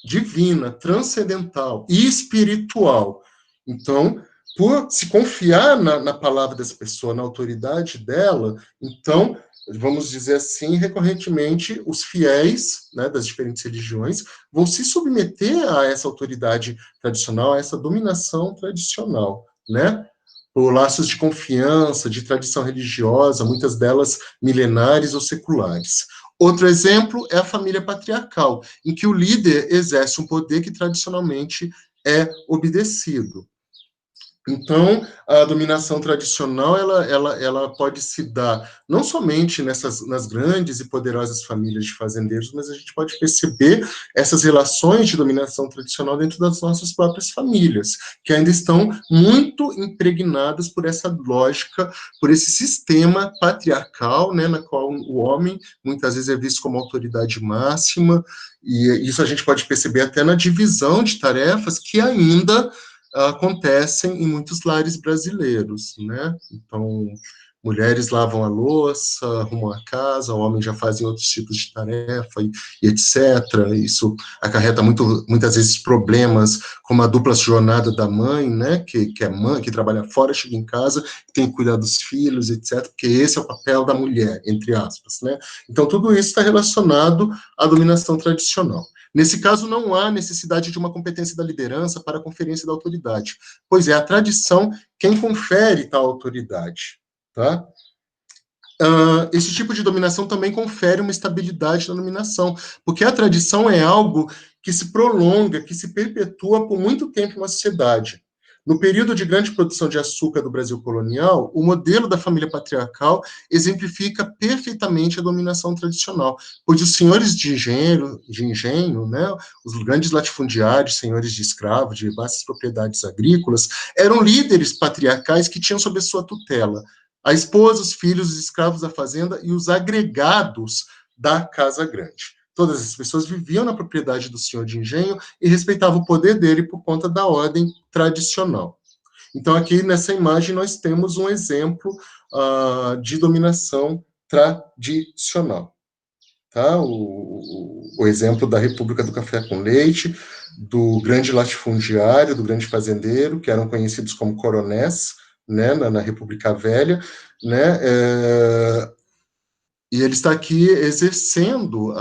divina, transcendental e espiritual. Então, por se confiar na palavra dessa pessoa, na autoridade dela, então, vamos dizer assim, recorrentemente, os fiéis, né, das diferentes religiões vão se submeter a essa autoridade tradicional, a essa dominação tradicional, né? Por laços de confiança, de tradição religiosa, muitas delas milenares ou seculares. Outro exemplo é a família patriarcal, em que o líder exerce um poder que tradicionalmente é obedecido. Então, a dominação tradicional, ela pode se dar não somente nas grandes e poderosas famílias de fazendeiros, mas a gente pode perceber essas relações de dominação tradicional dentro das nossas próprias famílias, que ainda estão muito impregnadas por essa lógica, por esse sistema patriarcal, né, na qual o homem muitas vezes é visto como autoridade máxima, e isso a gente pode perceber até na divisão de tarefas que ainda acontecem em muitos lares brasileiros, né? Então, Mulheres lavam a louça, arrumam a casa, o homem já fazem outros tipos de tarefa e etc. Isso acarreta muitas vezes problemas, como a dupla jornada da mãe, né, que é mãe, que trabalha fora, chega em casa, tem que cuidar dos filhos, etc., porque esse é o papel da mulher, entre aspas, né? Então, tudo isso está relacionado à dominação tradicional. Nesse caso, não há necessidade de uma competência da liderança para a conferência da autoridade, pois é a tradição quem confere tal autoridade. Tá? Esse tipo de dominação também confere uma estabilidade na dominação, porque a tradição é algo que se prolonga, que se perpetua por muito tempo em uma sociedade. No período de grande produção de açúcar do Brasil colonial, o modelo da família patriarcal exemplifica perfeitamente a dominação tradicional, pois os senhores de engenho, né, os grandes latifundiários, senhores de escravos, de vastas propriedades agrícolas, eram líderes patriarcais que tinham sob sua tutela a esposa, os filhos, os escravos da fazenda e os agregados da casa grande. Todas as pessoas viviam na propriedade do senhor de engenho e respeitavam o poder dele por conta da ordem tradicional. Então, aqui nessa imagem, nós temos um exemplo de dominação tradicional. Tá? O exemplo da República do Café com Leite, do grande latifundiário, do grande fazendeiro, que eram conhecidos como coronéis, né, na República Velha, né, e ele está aqui exercendo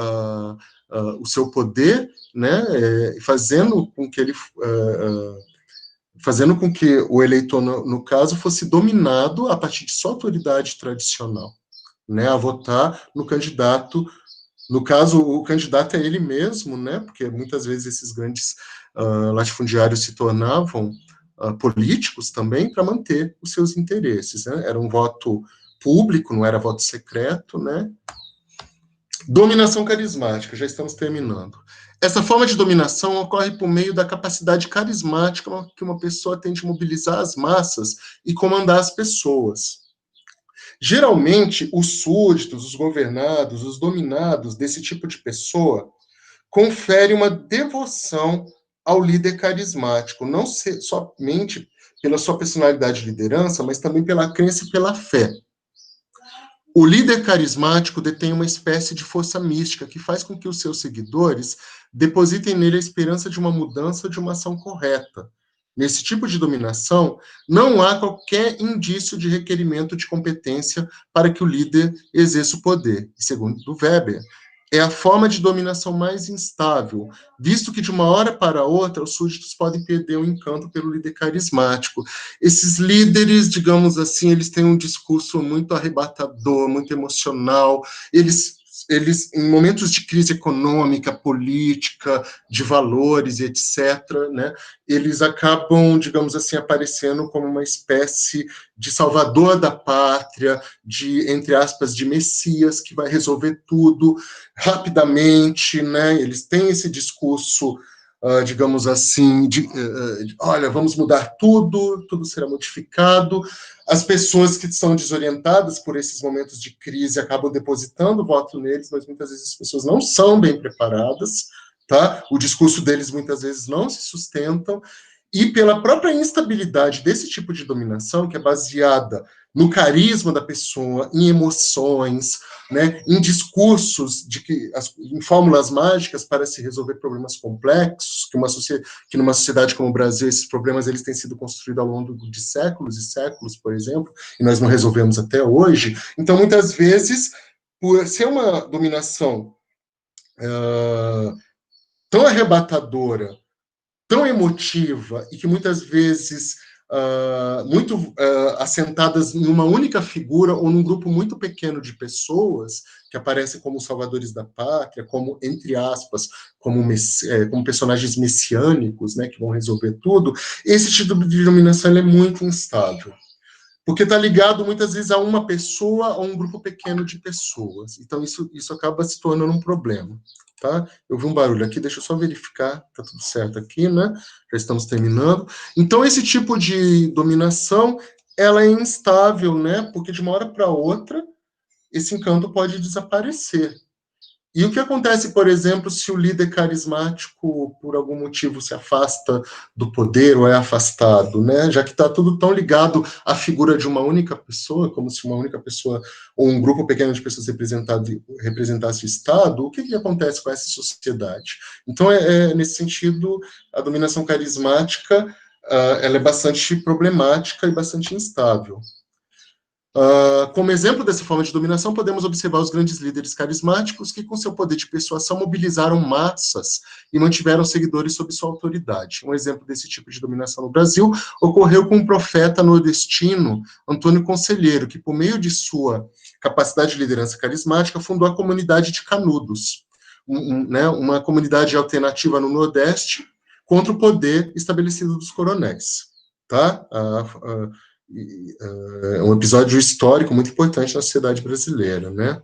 o seu poder, né, fazendo com que ele fazendo com que o eleitor, no caso, fosse dominado a partir de sua autoridade tradicional, né, a votar no candidato. No caso, o candidato é ele mesmo, né? Porque muitas vezes esses grandes latifundiários se tornavam políticos também para manter os seus interesses, né? Era um voto público, não era voto secreto, né? Dominação carismática, já estamos terminando. Essa forma de dominação ocorre por meio da capacidade carismática que uma pessoa tem de mobilizar as massas e comandar as pessoas. Geralmente, os súditos, os governados, os dominados desse tipo de pessoa conferem uma devoção ao líder carismático, não somente pela sua personalidade de liderança, mas também pela crença e pela fé. O líder carismático detém uma espécie de força mística que faz com que os seus seguidores depositem nele a esperança de uma mudança, de uma ação correta. Nesse tipo de dominação, não há qualquer indício de requerimento de competência para que o líder exerça o poder. E segundo Weber, é a forma de dominação mais instável, visto que de uma hora para outra os súditos podem perder o encanto pelo líder carismático. Esses líderes, digamos assim, eles têm um discurso muito arrebatador, muito emocional, eles, em momentos de crise econômica, política, de valores, etc., né, eles acabam, digamos assim, aparecendo como uma espécie de salvador da pátria, de, entre aspas, de Messias, que vai resolver tudo rapidamente, né, eles têm esse discurso, digamos assim, olha, vamos mudar tudo, tudo será modificado. As pessoas que são desorientadas por esses momentos de crise acabam depositando o voto neles, mas muitas vezes as pessoas não são bem preparadas, tá? O discurso deles muitas vezes não se sustentam, e pela própria instabilidade desse tipo de dominação, que é baseada no carisma da pessoa, em emoções, né, em discursos, em fórmulas mágicas para se resolver problemas complexos, que numa sociedade como o Brasil, esses problemas eles têm sido construídos ao longo de séculos e séculos, por exemplo, e nós não resolvemos até hoje. Então, muitas vezes, por ser uma dominação tão arrebatadora, tão emotiva e que muitas vezes muito assentadas em uma única figura ou num grupo muito pequeno de pessoas que aparecem como salvadores da pátria, como, entre aspas, como personagens messiânicos, né, que vão resolver tudo, esse tipo de dominação é muito instável. Porque está ligado muitas vezes a uma pessoa ou um grupo pequeno de pessoas. Então, isso acaba se tornando um problema. Tá? Eu vi um barulho aqui, deixa eu só verificar, tá tudo certo aqui, né? Já estamos terminando. Então, esse tipo de dominação, ela é instável, né? Porque de uma hora para outra, esse encanto pode desaparecer. E o que acontece, por exemplo, se o líder carismático, por algum motivo, se afasta do poder ou é afastado, né? Já que está tudo tão ligado à figura de uma única pessoa, como se uma única pessoa ou um grupo pequeno de pessoas representasse o Estado, o que, que acontece com essa sociedade? Então, nesse sentido, a dominação carismática ela é bastante problemática e bastante instável. Como exemplo dessa forma de dominação, podemos observar os grandes líderes carismáticos que, com seu poder de persuasão, mobilizaram massas e mantiveram seguidores sob sua autoridade. Um exemplo desse tipo de dominação no Brasil ocorreu com o profeta nordestino Antônio Conselheiro, que, por meio de sua capacidade de liderança carismática, fundou a comunidade de Canudos, né, uma comunidade alternativa no Nordeste contra o poder estabelecido dos coronéis. Tá? É um episódio histórico muito importante na sociedade brasileira, né?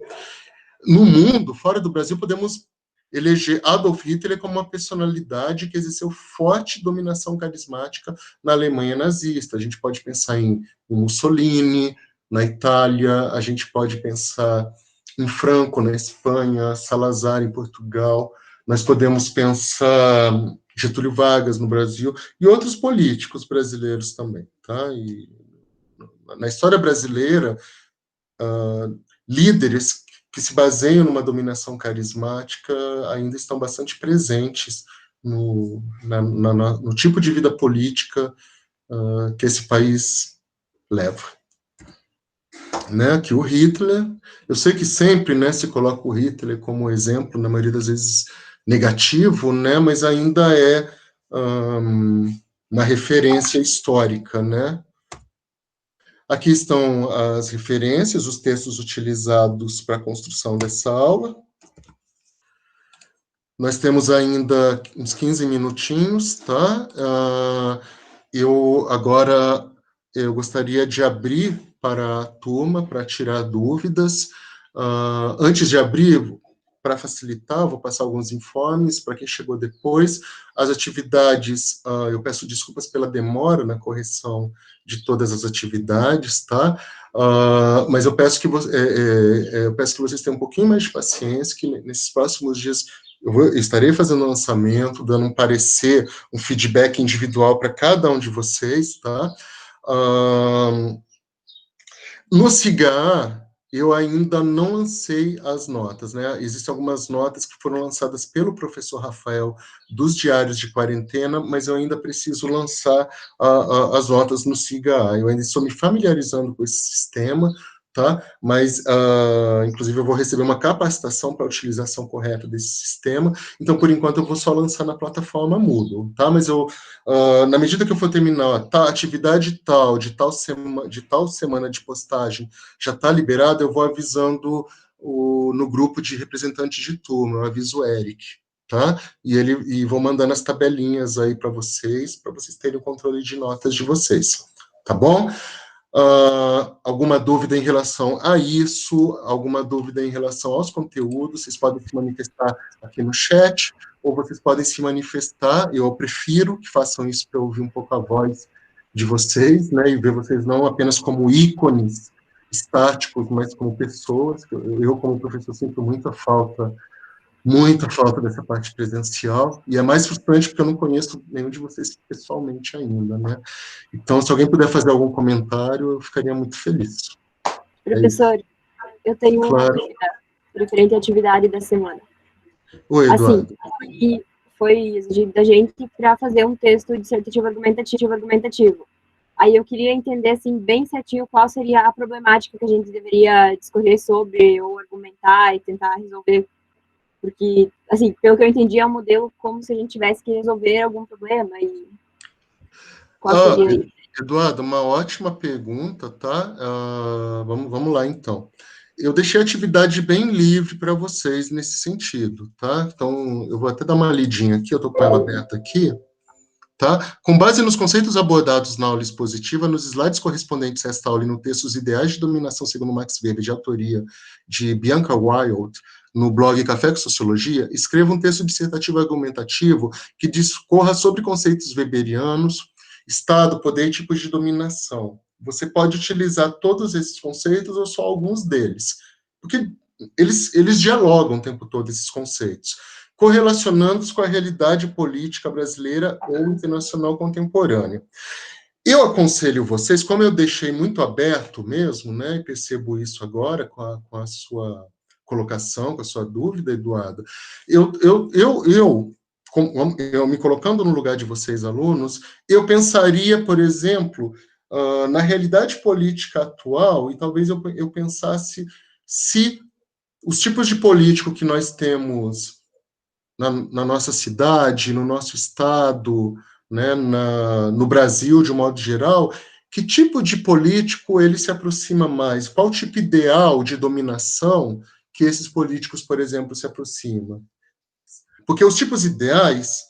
No mundo, fora do Brasil, podemos eleger Adolf Hitler como uma personalidade que exerceu forte dominação carismática na Alemanha nazista. A gente pode pensar em Mussolini, na Itália, a gente pode pensar em Franco, na Espanha, Salazar, em Portugal, nós podemos pensar Getúlio Vargas, no Brasil, e outros políticos brasileiros também, tá? E na história brasileira, líderes que se baseiam numa dominação carismática ainda estão bastante presentes no tipo de vida política que esse país leva. Né, que o Hitler, eu sei que sempre, né, se coloca o Hitler como exemplo, na maioria das vezes negativo, né, mas ainda é uma referência histórica, né. Aqui estão as referências, os textos utilizados para a construção dessa aula. Nós temos ainda uns 15 minutinhos, tá? Eu gostaria de abrir para a turma, para tirar dúvidas. Antes de abrir, para facilitar, vou passar alguns informes para quem chegou depois. As atividades, eu peço desculpas pela demora na correção de todas as atividades, tá? Mas eu peço que vocês tenham um pouquinho mais de paciência, que nesses próximos dias estarei fazendo um lançamento, dando um parecer, um feedback individual para cada um de vocês, tá? No CIGA, eu ainda não lancei as notas, né? Existem algumas notas que foram lançadas pelo professor Rafael dos diários de quarentena, mas eu ainda preciso lançar as notas no CIGA. Eu ainda estou me familiarizando com esse sistema, tá? Mas, inclusive, eu vou receber uma capacitação para a utilização correta desse sistema, então, por enquanto, eu vou só lançar na plataforma Moodle, tá? Mas na medida que eu for terminar, tá, atividade tal, de tal semana de postagem já está liberada, eu vou avisando no grupo de representantes de turma, eu aviso o Eric, tá? E vou mandando as tabelinhas aí para vocês terem o controle de notas de vocês, tá bom? Alguma dúvida em relação a isso, alguma dúvida em relação aos conteúdos, vocês podem se manifestar aqui no chat, ou vocês podem se manifestar, eu prefiro que façam isso para eu ouvir um pouco a voz de vocês, né, e ver vocês não apenas como ícones estáticos, mas como pessoas. Eu como professor, sinto muita falta dessa parte presencial, e é mais frustrante porque eu não conheço nenhum de vocês pessoalmente ainda, né? Então, se alguém puder fazer algum comentário, eu ficaria muito feliz. Professor, eu tenho uma claro. dúvida referente à atividade da semana. Oi, Eduardo. Assim, foi exigido da gente para fazer um texto dissertativo argumentativo. Aí eu queria entender, assim, bem certinho qual seria a problemática que a gente deveria discorrer sobre ou argumentar e tentar resolver. Porque, assim, pelo que eu entendi, é um modelo como se a gente tivesse que resolver algum problema e qual seria isso? Eduardo, uma ótima pergunta, tá? Vamos lá, então. Eu deixei a atividade bem livre para vocês nesse sentido, tá? Então, eu vou até dar uma lidinha aqui, eu estou com ela aberta aqui, tá? Com base nos conceitos abordados na aula expositiva, nos slides correspondentes a esta aula e no texto Os Ideais de Dominação segundo Max Weber, de autoria de Bianca Wild, no blog Café com Sociologia, escreva um texto dissertativo argumentativo que discorra sobre conceitos weberianos, Estado, poder e tipos de dominação. Você pode utilizar todos esses conceitos ou só alguns deles. Porque eles dialogam o tempo todo, esses conceitos, correlacionando-os com a realidade política brasileira ou internacional contemporânea. Eu aconselho vocês, como eu deixei muito aberto mesmo, né, e percebo isso agora com a sua colocação, com a sua dúvida, Eduardo, eu me colocando no lugar de vocês, alunos, eu pensaria, por exemplo, na realidade política atual, e talvez eu pensasse se os tipos de político que nós temos na nossa cidade, no nosso estado, né, no Brasil, de um modo geral, que tipo de político ele se aproxima mais? Qual tipo ideal de dominação que esses políticos, por exemplo, se aproximam? Porque os tipos ideais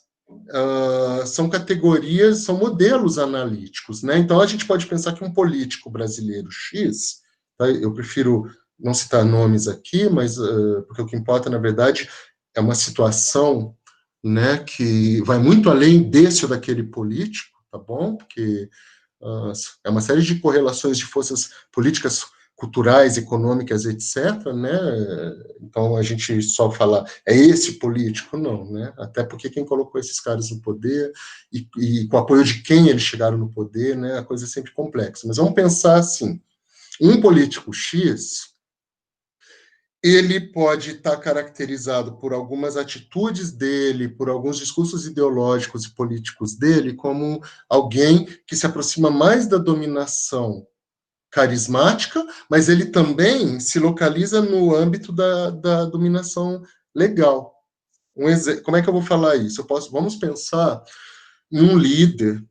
são categorias, são modelos analíticos, né? Então, a gente pode pensar que um político brasileiro X, tá? Eu prefiro não citar nomes aqui, mas porque o que importa, na verdade, é uma situação, né, que vai muito além desse ou daquele político, tá bom? Porque é uma série de correlações de forças políticas, culturais, econômicas, etc., né? Então, a gente só fala, é esse político? Não, né? Até porque quem colocou esses caras no poder e com o apoio de quem eles chegaram no poder, né? A coisa é sempre complexa. Mas vamos pensar assim, um político X, ele pode estar caracterizado por algumas atitudes dele, por alguns discursos ideológicos e políticos dele, como alguém que se aproxima mais da dominação carismática, mas ele também se localiza no âmbito da dominação legal. Como é que eu vou falar isso? Vamos pensar em um líder,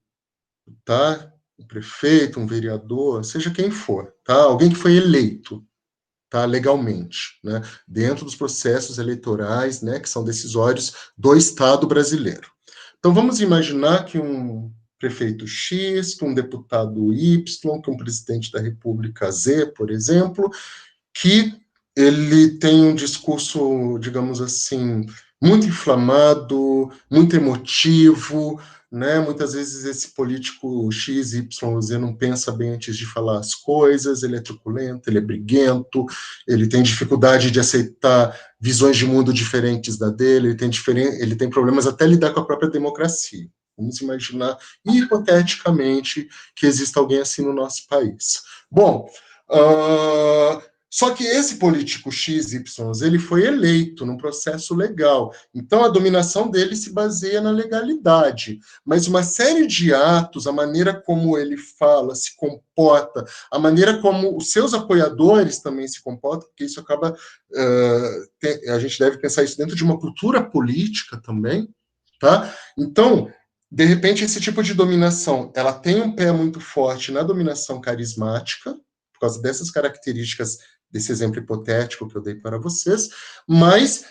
tá? Um prefeito, um vereador, seja quem for, tá? Alguém que foi eleito, tá, legalmente, né, dentro dos processos eleitorais, né, que são decisórios do Estado brasileiro. Então, vamos imaginar que um prefeito X, que um deputado Y, que um presidente da República Z, por exemplo, que ele tem um discurso, digamos assim, muito inflamado, muito emotivo, né? Muitas vezes esse político X, Y, Z não pensa bem antes de falar as coisas, ele é truculento, ele é briguento, ele tem dificuldade de aceitar visões de mundo diferentes da dele, ele tem problemas até lidar com a própria democracia. Vamos imaginar, hipoteticamente, que exista alguém assim no nosso país. Bom, só que esse político XYZ, ele foi eleito num processo legal. Então, a dominação dele se baseia na legalidade. Mas uma série de atos, a maneira como ele fala, se comporta, a maneira como os seus apoiadores também se comportam, porque isso acaba... a gente deve pensar isso dentro de uma cultura política também, tá? Então, de repente, esse tipo de dominação, ela tem um pé muito forte na dominação carismática, por causa dessas características desse exemplo hipotético que eu dei para vocês, mas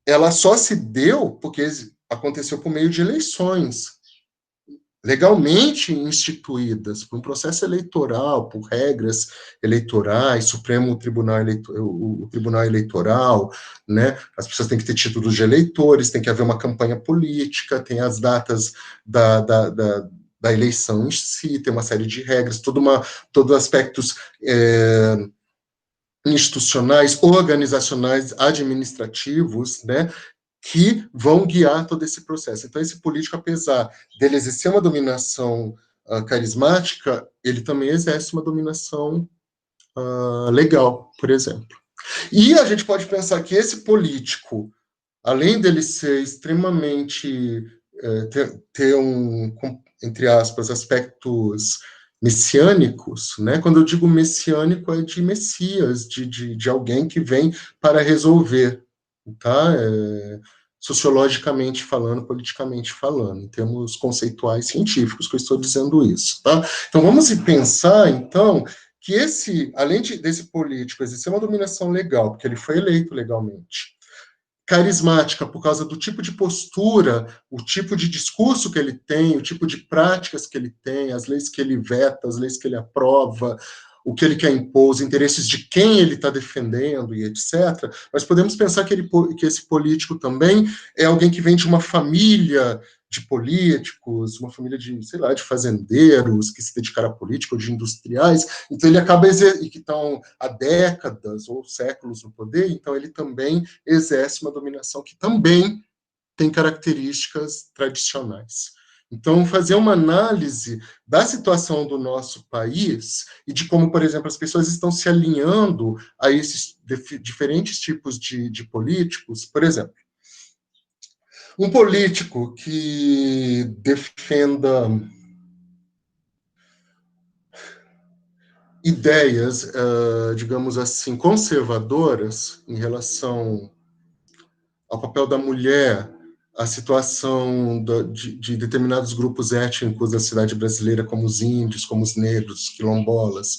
ela só se deu porque aconteceu por meio de eleições legalmente instituídas, por um processo eleitoral, por regras eleitorais, Supremo Tribunal, o Tribunal Eleitoral, né? As pessoas têm que ter títulos de eleitores, tem que haver uma campanha política, tem as datas da eleição em si, tem uma série de regras, todos aspectos institucionais, organizacionais, administrativos, né, que vão guiar todo esse processo. Então, esse político, apesar dele exercer uma dominação carismática, ele também exerce uma dominação legal, por exemplo. E a gente pode pensar que esse político, além dele ser extremamente ter entre aspas, aspectos messiânicos, né? Quando eu digo messiânico, é de Messias, de alguém que vem para resolver, tá? Sociologicamente falando, politicamente falando, em termos conceituais científicos, que eu estou dizendo isso, tá? Então, vamos pensar, então, que além desse político exercer uma dominação legal, porque ele foi eleito legalmente, carismática por causa do tipo de postura, o tipo de discurso que ele tem, o tipo de práticas que ele tem, as leis que ele veta, as leis que ele aprova, o que ele quer impor, os interesses de quem ele está defendendo e etc. Mas podemos pensar que esse político também é alguém que vem de uma família de políticos, uma família de, sei lá, de fazendeiros que se dedicaram à política, ou de industriais, então ele acaba e que estão há décadas ou séculos no poder, então ele também exerce uma dominação que também tem características tradicionais. Então, fazer uma análise da situação do nosso país e de como, por exemplo, as pessoas estão se alinhando a esses diferentes tipos de políticos. Por exemplo, um político que defenda ideias, digamos assim, conservadoras em relação ao papel da mulher, a situação de determinados grupos étnicos da cidade brasileira, como os índios, como os negros, quilombolas,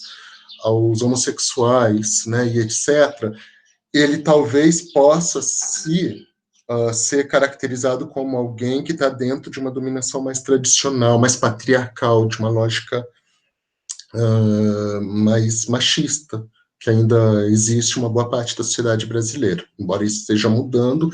aos homossexuais, né, e etc., ele talvez possa ser caracterizado como alguém que está dentro de uma dominação mais tradicional, mais patriarcal, de uma lógica mais machista, que ainda existe uma boa parte da sociedade brasileira, embora isso esteja mudando,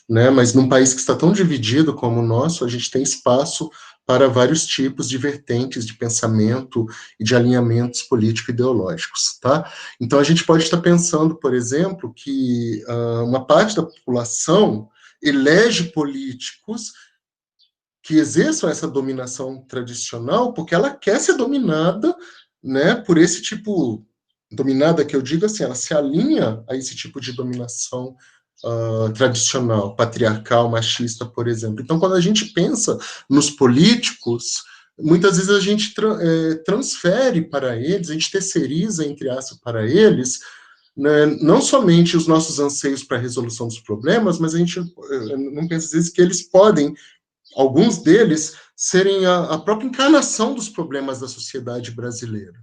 né, mas num país que está tão dividido como o nosso, a gente tem espaço para vários tipos de vertentes de pensamento e de alinhamentos político-ideológicos, tá? Então, a gente pode estar pensando, por exemplo, que uma parte da população elege políticos que exerçam essa dominação tradicional porque ela quer ser dominada, né, por esse tipo, dominada que eu digo assim, ela se alinha a esse tipo de dominação tradicional, patriarcal, machista, por exemplo. Então, quando a gente pensa nos políticos, muitas vezes a gente transfere para eles, a gente terceiriza, entre aspas, para eles, né, não somente os nossos anseios para a resolução dos problemas, mas a gente não pensa às vezes que eles podem, alguns deles, serem a própria encarnação dos problemas da sociedade brasileira.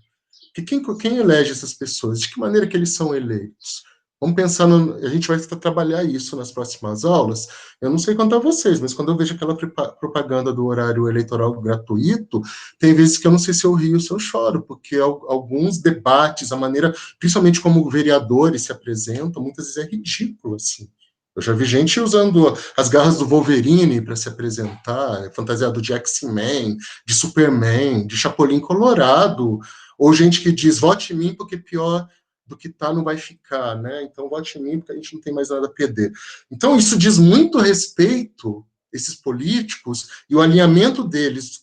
Porque quem elege essas pessoas? De que maneira que eles são eleitos? Vamos pensar, a gente vai trabalhar isso nas próximas aulas. Eu não sei quanto a vocês, mas quando eu vejo aquela propaganda do horário eleitoral gratuito, tem vezes que eu não sei se eu rio ou se eu choro, porque alguns debates, a maneira, principalmente como vereadores se apresentam, muitas vezes é ridículo, assim. Eu já vi gente usando as garras do Wolverine para se apresentar, fantasiado de X-Men, de Superman, de Chapolin Colorado, ou gente que diz, vote em mim porque pior do que tá não vai ficar, né? Então vote em mim porque a gente não tem mais nada a perder. Então isso diz muito respeito, esses políticos, e o alinhamento deles,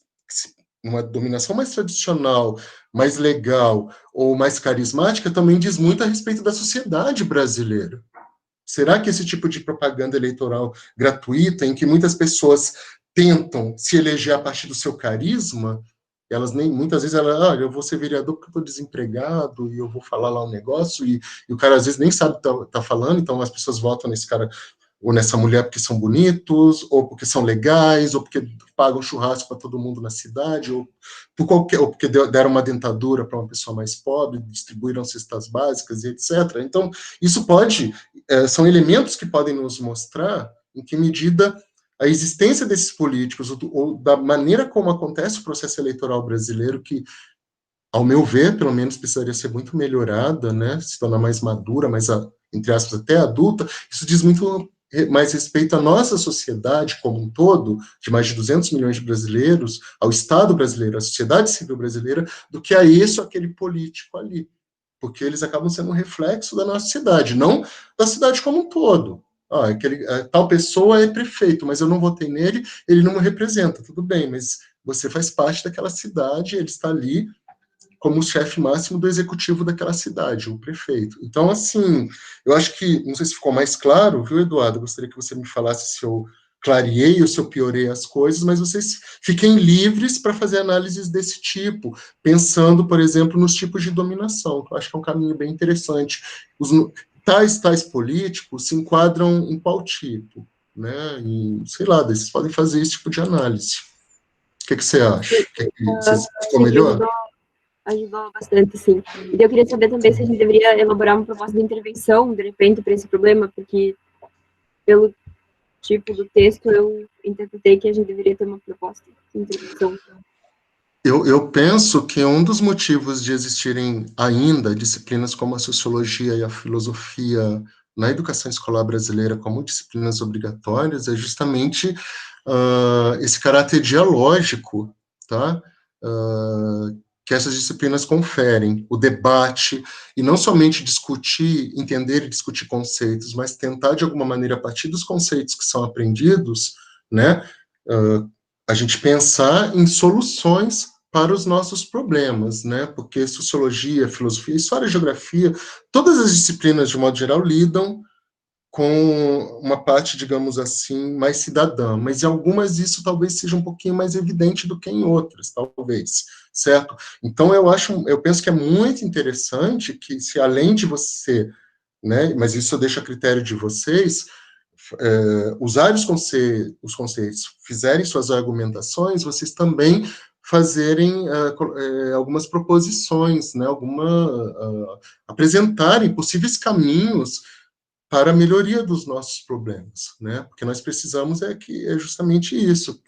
uma dominação mais tradicional, mais legal ou mais carismática, também diz muito a respeito da sociedade brasileira. Será que esse tipo de propaganda eleitoral gratuita, em que muitas pessoas tentam se eleger a partir do seu carisma, elas nem, muitas vezes, eu vou ser vereador porque eu estou desempregado e eu vou falar lá um negócio, e o cara às vezes nem sabe o que tá falando, então as pessoas votam nesse cara ou nessa mulher porque são bonitos, ou porque são legais, ou porque pagam churrasco para todo mundo na cidade, ou porque deram uma dentadura para uma pessoa mais pobre, distribuíram cestas básicas e etc. Então, isso são elementos que podem nos mostrar em que medida a existência desses políticos, ou da maneira como acontece o processo eleitoral brasileiro, que, ao meu ver, pelo menos precisaria ser muito melhorada, né, se tornar mais madura, mais, entre aspas, até adulta, isso diz muito mais respeito à nossa sociedade como um todo, de mais de 200 milhões de brasileiros, ao Estado brasileiro, à sociedade civil brasileira, do que a esse ou aquele político ali. Porque eles acabam sendo um reflexo da nossa cidade, não da cidade como um todo. Tal pessoa é prefeito, mas eu não votei nele, ele não me representa. Tudo bem, mas você faz parte daquela cidade, ele está ali como o chefe máximo do executivo daquela cidade, o prefeito. Então, assim, eu acho que, não sei se ficou mais claro, viu, Eduardo? Eu gostaria que você me falasse se eu clareei ou se eu piorei as coisas, mas vocês fiquem livres para fazer análises desse tipo, pensando, por exemplo, nos tipos de dominação, que eu acho que é um caminho bem interessante. Tais políticos se enquadram em qual tipo? Né? E, sei lá, vocês podem fazer esse tipo de análise. O que você acha? Ficou melhor? Ajudou bastante, sim. E eu queria saber também se a gente deveria elaborar uma proposta de intervenção, de repente, para esse problema, porque, pelo tipo do texto, eu interpretei que a gente deveria ter uma proposta de intervenção. Eu penso que um dos motivos de existirem ainda disciplinas como a sociologia e a filosofia na educação escolar brasileira como disciplinas obrigatórias é justamente esse caráter dialógico, tá? Que essas disciplinas conferem, o debate, e não somente discutir, entender e discutir conceitos, mas tentar, de alguma maneira, a partir dos conceitos que são aprendidos, né, a gente pensar em soluções para os nossos problemas, né, porque sociologia, filosofia, história, geografia, todas as disciplinas, de modo geral, lidam com uma parte, digamos assim, mais cidadã, mas em algumas isso talvez seja um pouquinho mais evidente do que em outras, talvez, certo? Então eu penso que é muito interessante que se além de você, né, mas isso eu deixo a critério de vocês, usar os conceitos, fizerem suas argumentações, vocês também fazerem algumas proposições, né, apresentarem possíveis caminhos para a melhoria dos nossos problemas, né? Porque nós precisamos é justamente isso,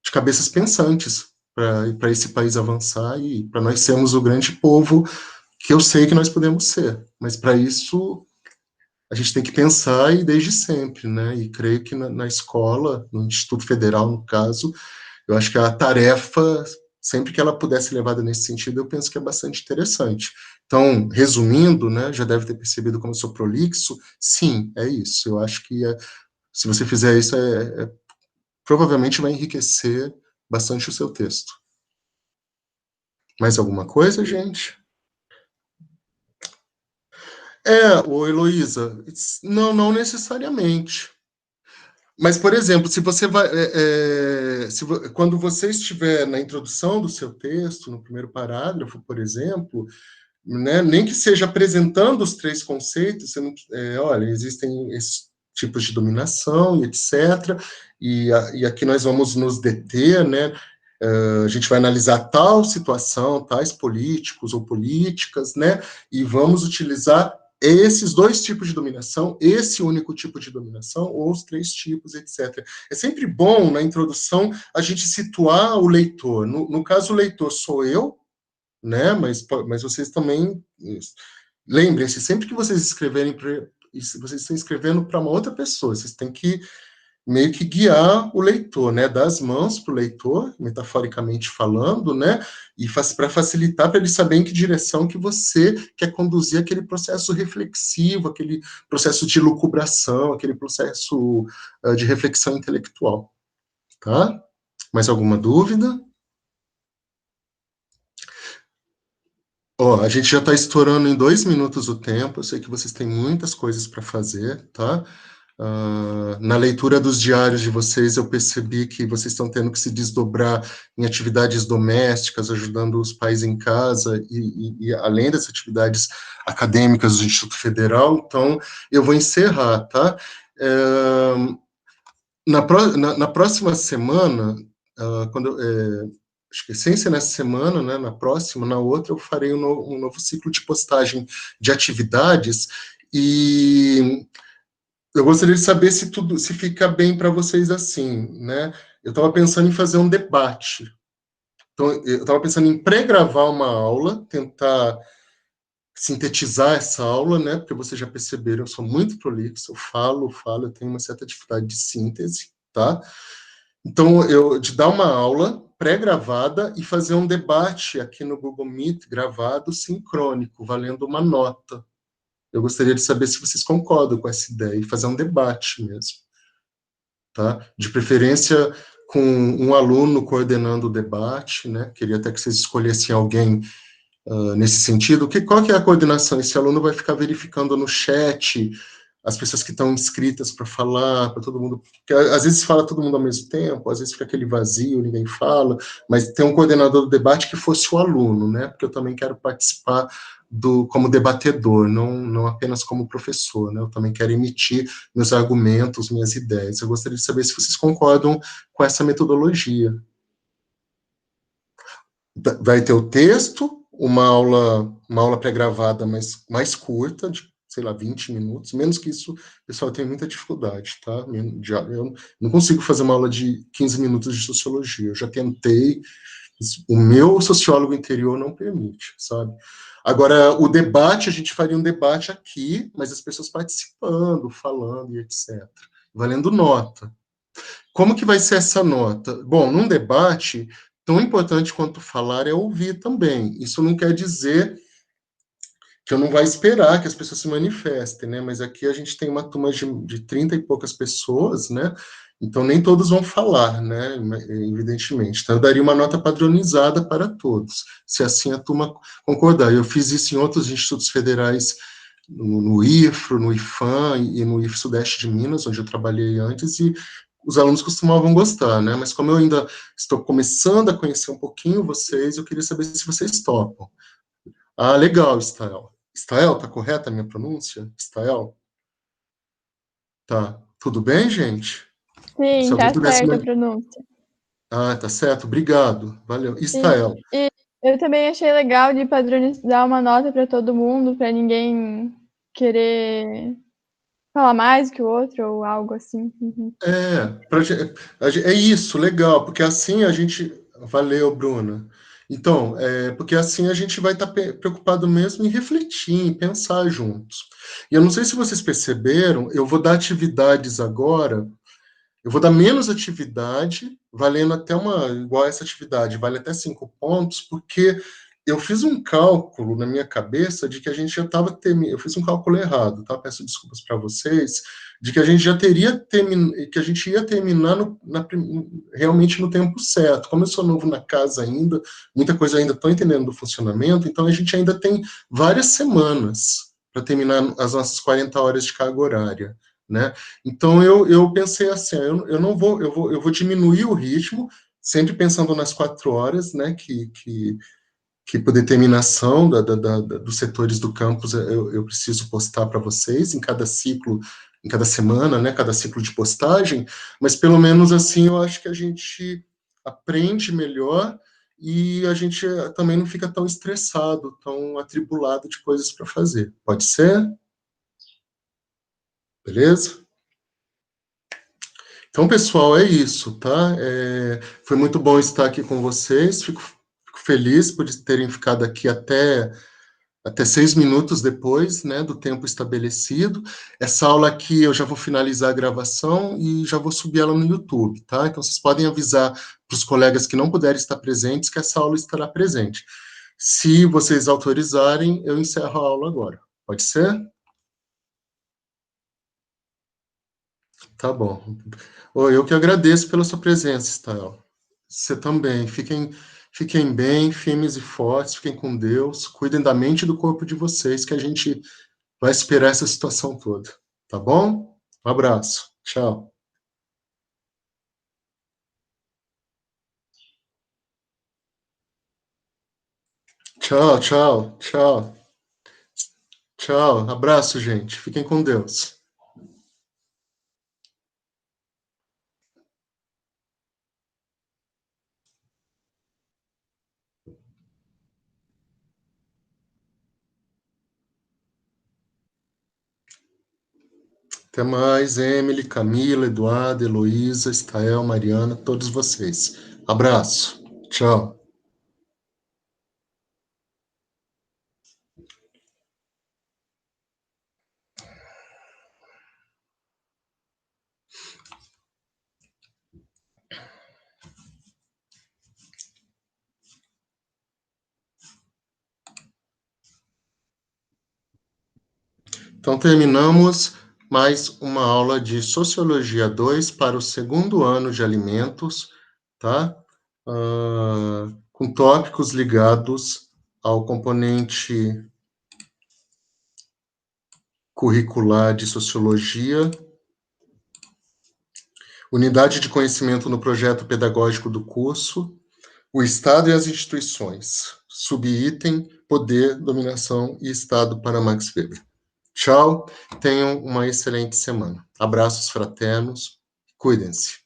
de cabeças pensantes para esse país avançar e para nós sermos o grande povo que eu sei que nós podemos ser. Mas para isso a gente tem que pensar e desde sempre, né? E creio que na escola, no Instituto Federal, no caso, eu acho que a tarefa, sempre que ela puder ser levada nesse sentido, eu penso que é bastante interessante. Então, resumindo, né, já deve ter percebido como eu sou prolixo, sim, é isso. Eu acho que se você fizer isso, provavelmente vai enriquecer bastante o seu texto. Mais alguma coisa, gente? Heloísa, não necessariamente. Mas, por exemplo, se você vai, quando você estiver na introdução do seu texto, no primeiro parágrafo, por exemplo, né, nem que seja apresentando os três conceitos, você não, olha, existem esses tipos de dominação e etc. E aqui nós vamos nos deter, né? A gente vai analisar tal situação, tais políticos ou políticas, né? E vamos utilizar esses dois tipos de dominação, esse único tipo de dominação, ou os três tipos, etc. É sempre bom, na introdução, a gente situar o leitor. No caso, o leitor sou eu, né? Mas vocês também lembrem-se, sempre que vocês escreverem, vocês estão escrevendo para uma outra pessoa, vocês têm que meio que guiar o leitor, né? Dar as mãos para o leitor, metaforicamente falando, né? E para facilitar para ele saber em que direção que você quer conduzir aquele processo reflexivo, aquele processo de lucubração, aquele processo de reflexão intelectual, tá? Mais alguma dúvida? Ó, a gente já está estourando em 2 minutos o tempo, eu sei que vocês têm muitas coisas para fazer, tá? Na leitura dos diários de vocês, eu percebi que vocês estão tendo que se desdobrar em atividades domésticas, ajudando os pais em casa, e além das atividades acadêmicas do Instituto Federal, então eu vou encerrar, tá? Na próxima semana, quando acho que sem ser nessa semana, né, na próxima, na outra, eu farei um novo ciclo de postagem de atividades, e eu gostaria de saber se fica bem para vocês assim, né? Eu estava pensando em fazer um debate. Então, eu estava pensando em pré-gravar uma aula, tentar sintetizar essa aula, né? Porque vocês já perceberam, eu sou muito prolixo, eu falo, eu tenho uma certa dificuldade de síntese, tá? Então, de dar uma aula pré-gravada e fazer um debate aqui no Google Meet, gravado, sincrônico, valendo uma nota. Eu gostaria de saber se vocês concordam com essa ideia, e fazer um debate mesmo, tá? De preferência com um aluno coordenando o debate, né? Queria até que vocês escolhessem alguém nesse sentido. Qual que é a coordenação? Esse aluno vai ficar verificando no chat as pessoas que estão inscritas para falar, para todo mundo, porque às vezes fala todo mundo ao mesmo tempo, às vezes fica aquele vazio, ninguém fala, mas tem um coordenador do debate que fosse o aluno, né? Porque eu também quero participar como debatedor, não apenas como professor, né? Eu também quero emitir meus argumentos, minhas ideias. Eu gostaria de saber se vocês concordam com essa metodologia. Vai ter o texto, uma aula pré-gravada, mas mais curta, de, sei lá, 20 minutos, menos que isso, pessoal, tem muita dificuldade, tá? Eu não consigo fazer uma aula de 15 minutos de sociologia, eu já tentei, O meu sociólogo interior não permite, sabe? Agora, o debate, a gente faria um debate aqui, mas as pessoas participando, falando e etc. Valendo nota. Como que vai ser essa nota? Bom, num debate, tão importante quanto falar é ouvir também. Isso não quer dizer que eu não vai esperar que as pessoas se manifestem, né? Mas aqui a gente tem uma turma de 30 e poucas pessoas, né? Então nem todos vão falar, né? Evidentemente. Então eu daria uma nota padronizada para todos, se assim a turma concordar. Eu fiz isso em outros institutos federais, no IFRO, no IFAM e no IF Sudeste de Minas, onde eu trabalhei antes, e os alunos costumavam gostar, né? Mas como eu ainda estou começando a conhecer um pouquinho vocês, eu queria saber se vocês topam. Ah, legal, Stael. Stael, tá correta a minha pronúncia? Stael? Tá. Tudo bem, gente? Se Sim, alguém tá pudesse... certa a pronúncia. Ah, tá certo. Obrigado. Valeu. Sim. Stael. E eu também achei legal de padronizar uma nota para todo mundo, para ninguém querer falar mais que o outro ou algo assim. Uhum. É isso, legal, porque assim a gente... Valeu, Bruna. Então, porque assim a gente vai estar preocupado mesmo em refletir, em pensar juntos. E eu não sei se vocês perceberam, eu vou dar atividades agora. Eu vou dar menos atividade, valendo até igual essa atividade, vale até 5 pontos, porque eu fiz um cálculo na minha cabeça de que a gente já estava terminando, eu fiz um cálculo errado, tá? Peço desculpas para vocês, de que a gente já teria terminado, que a gente ia terminar realmente no tempo certo. Como eu sou novo na casa ainda, muita coisa ainda estou entendendo do funcionamento, então a gente ainda tem várias semanas para terminar as nossas 40 horas de carga horária, né? Então eu pensei assim, eu não vou, eu vou diminuir o ritmo, sempre pensando nas 4 horas, né, que por determinação dos setores do campus eu preciso postar para vocês em cada ciclo, em cada semana, né, cada ciclo de postagem, mas pelo menos assim eu acho que a gente aprende melhor e a gente também não fica tão estressado, tão atribulado de coisas para fazer. Pode ser? Beleza? Então, pessoal, é isso, tá? Foi muito bom estar aqui com vocês. Fico feliz por terem ficado aqui até 6 minutos depois, né, do tempo estabelecido. Essa aula aqui eu já vou finalizar a gravação e já vou subir ela no YouTube, tá? Então, vocês podem avisar para os colegas que não puderem estar presentes que essa aula estará presente. Se vocês autorizarem, eu encerro a aula agora. Pode ser? Tá bom. Eu que agradeço pela sua presença, Stael. Você também. Fiquem bem, firmes e fortes, fiquem com Deus, cuidem da mente e do corpo de vocês, que a gente vai esperar essa situação toda. Tá bom? Um abraço. Tchau. Tchau, tchau, tchau. Tchau. Abraço, gente. Fiquem com Deus. Até mais, Emily, Camila, Eduardo, Heloísa, Estael, Mariana, todos vocês. Abraço. Tchau. Então, terminamos mais uma aula de Sociologia 2 para o segundo ano de alimentos, tá? Com tópicos ligados ao componente curricular de Sociologia, unidade de conhecimento no projeto pedagógico do curso, o Estado e as instituições, subitem Poder, Dominação e Estado para Max Weber. Tchau, tenham uma excelente semana. Abraços fraternos, cuidem-se.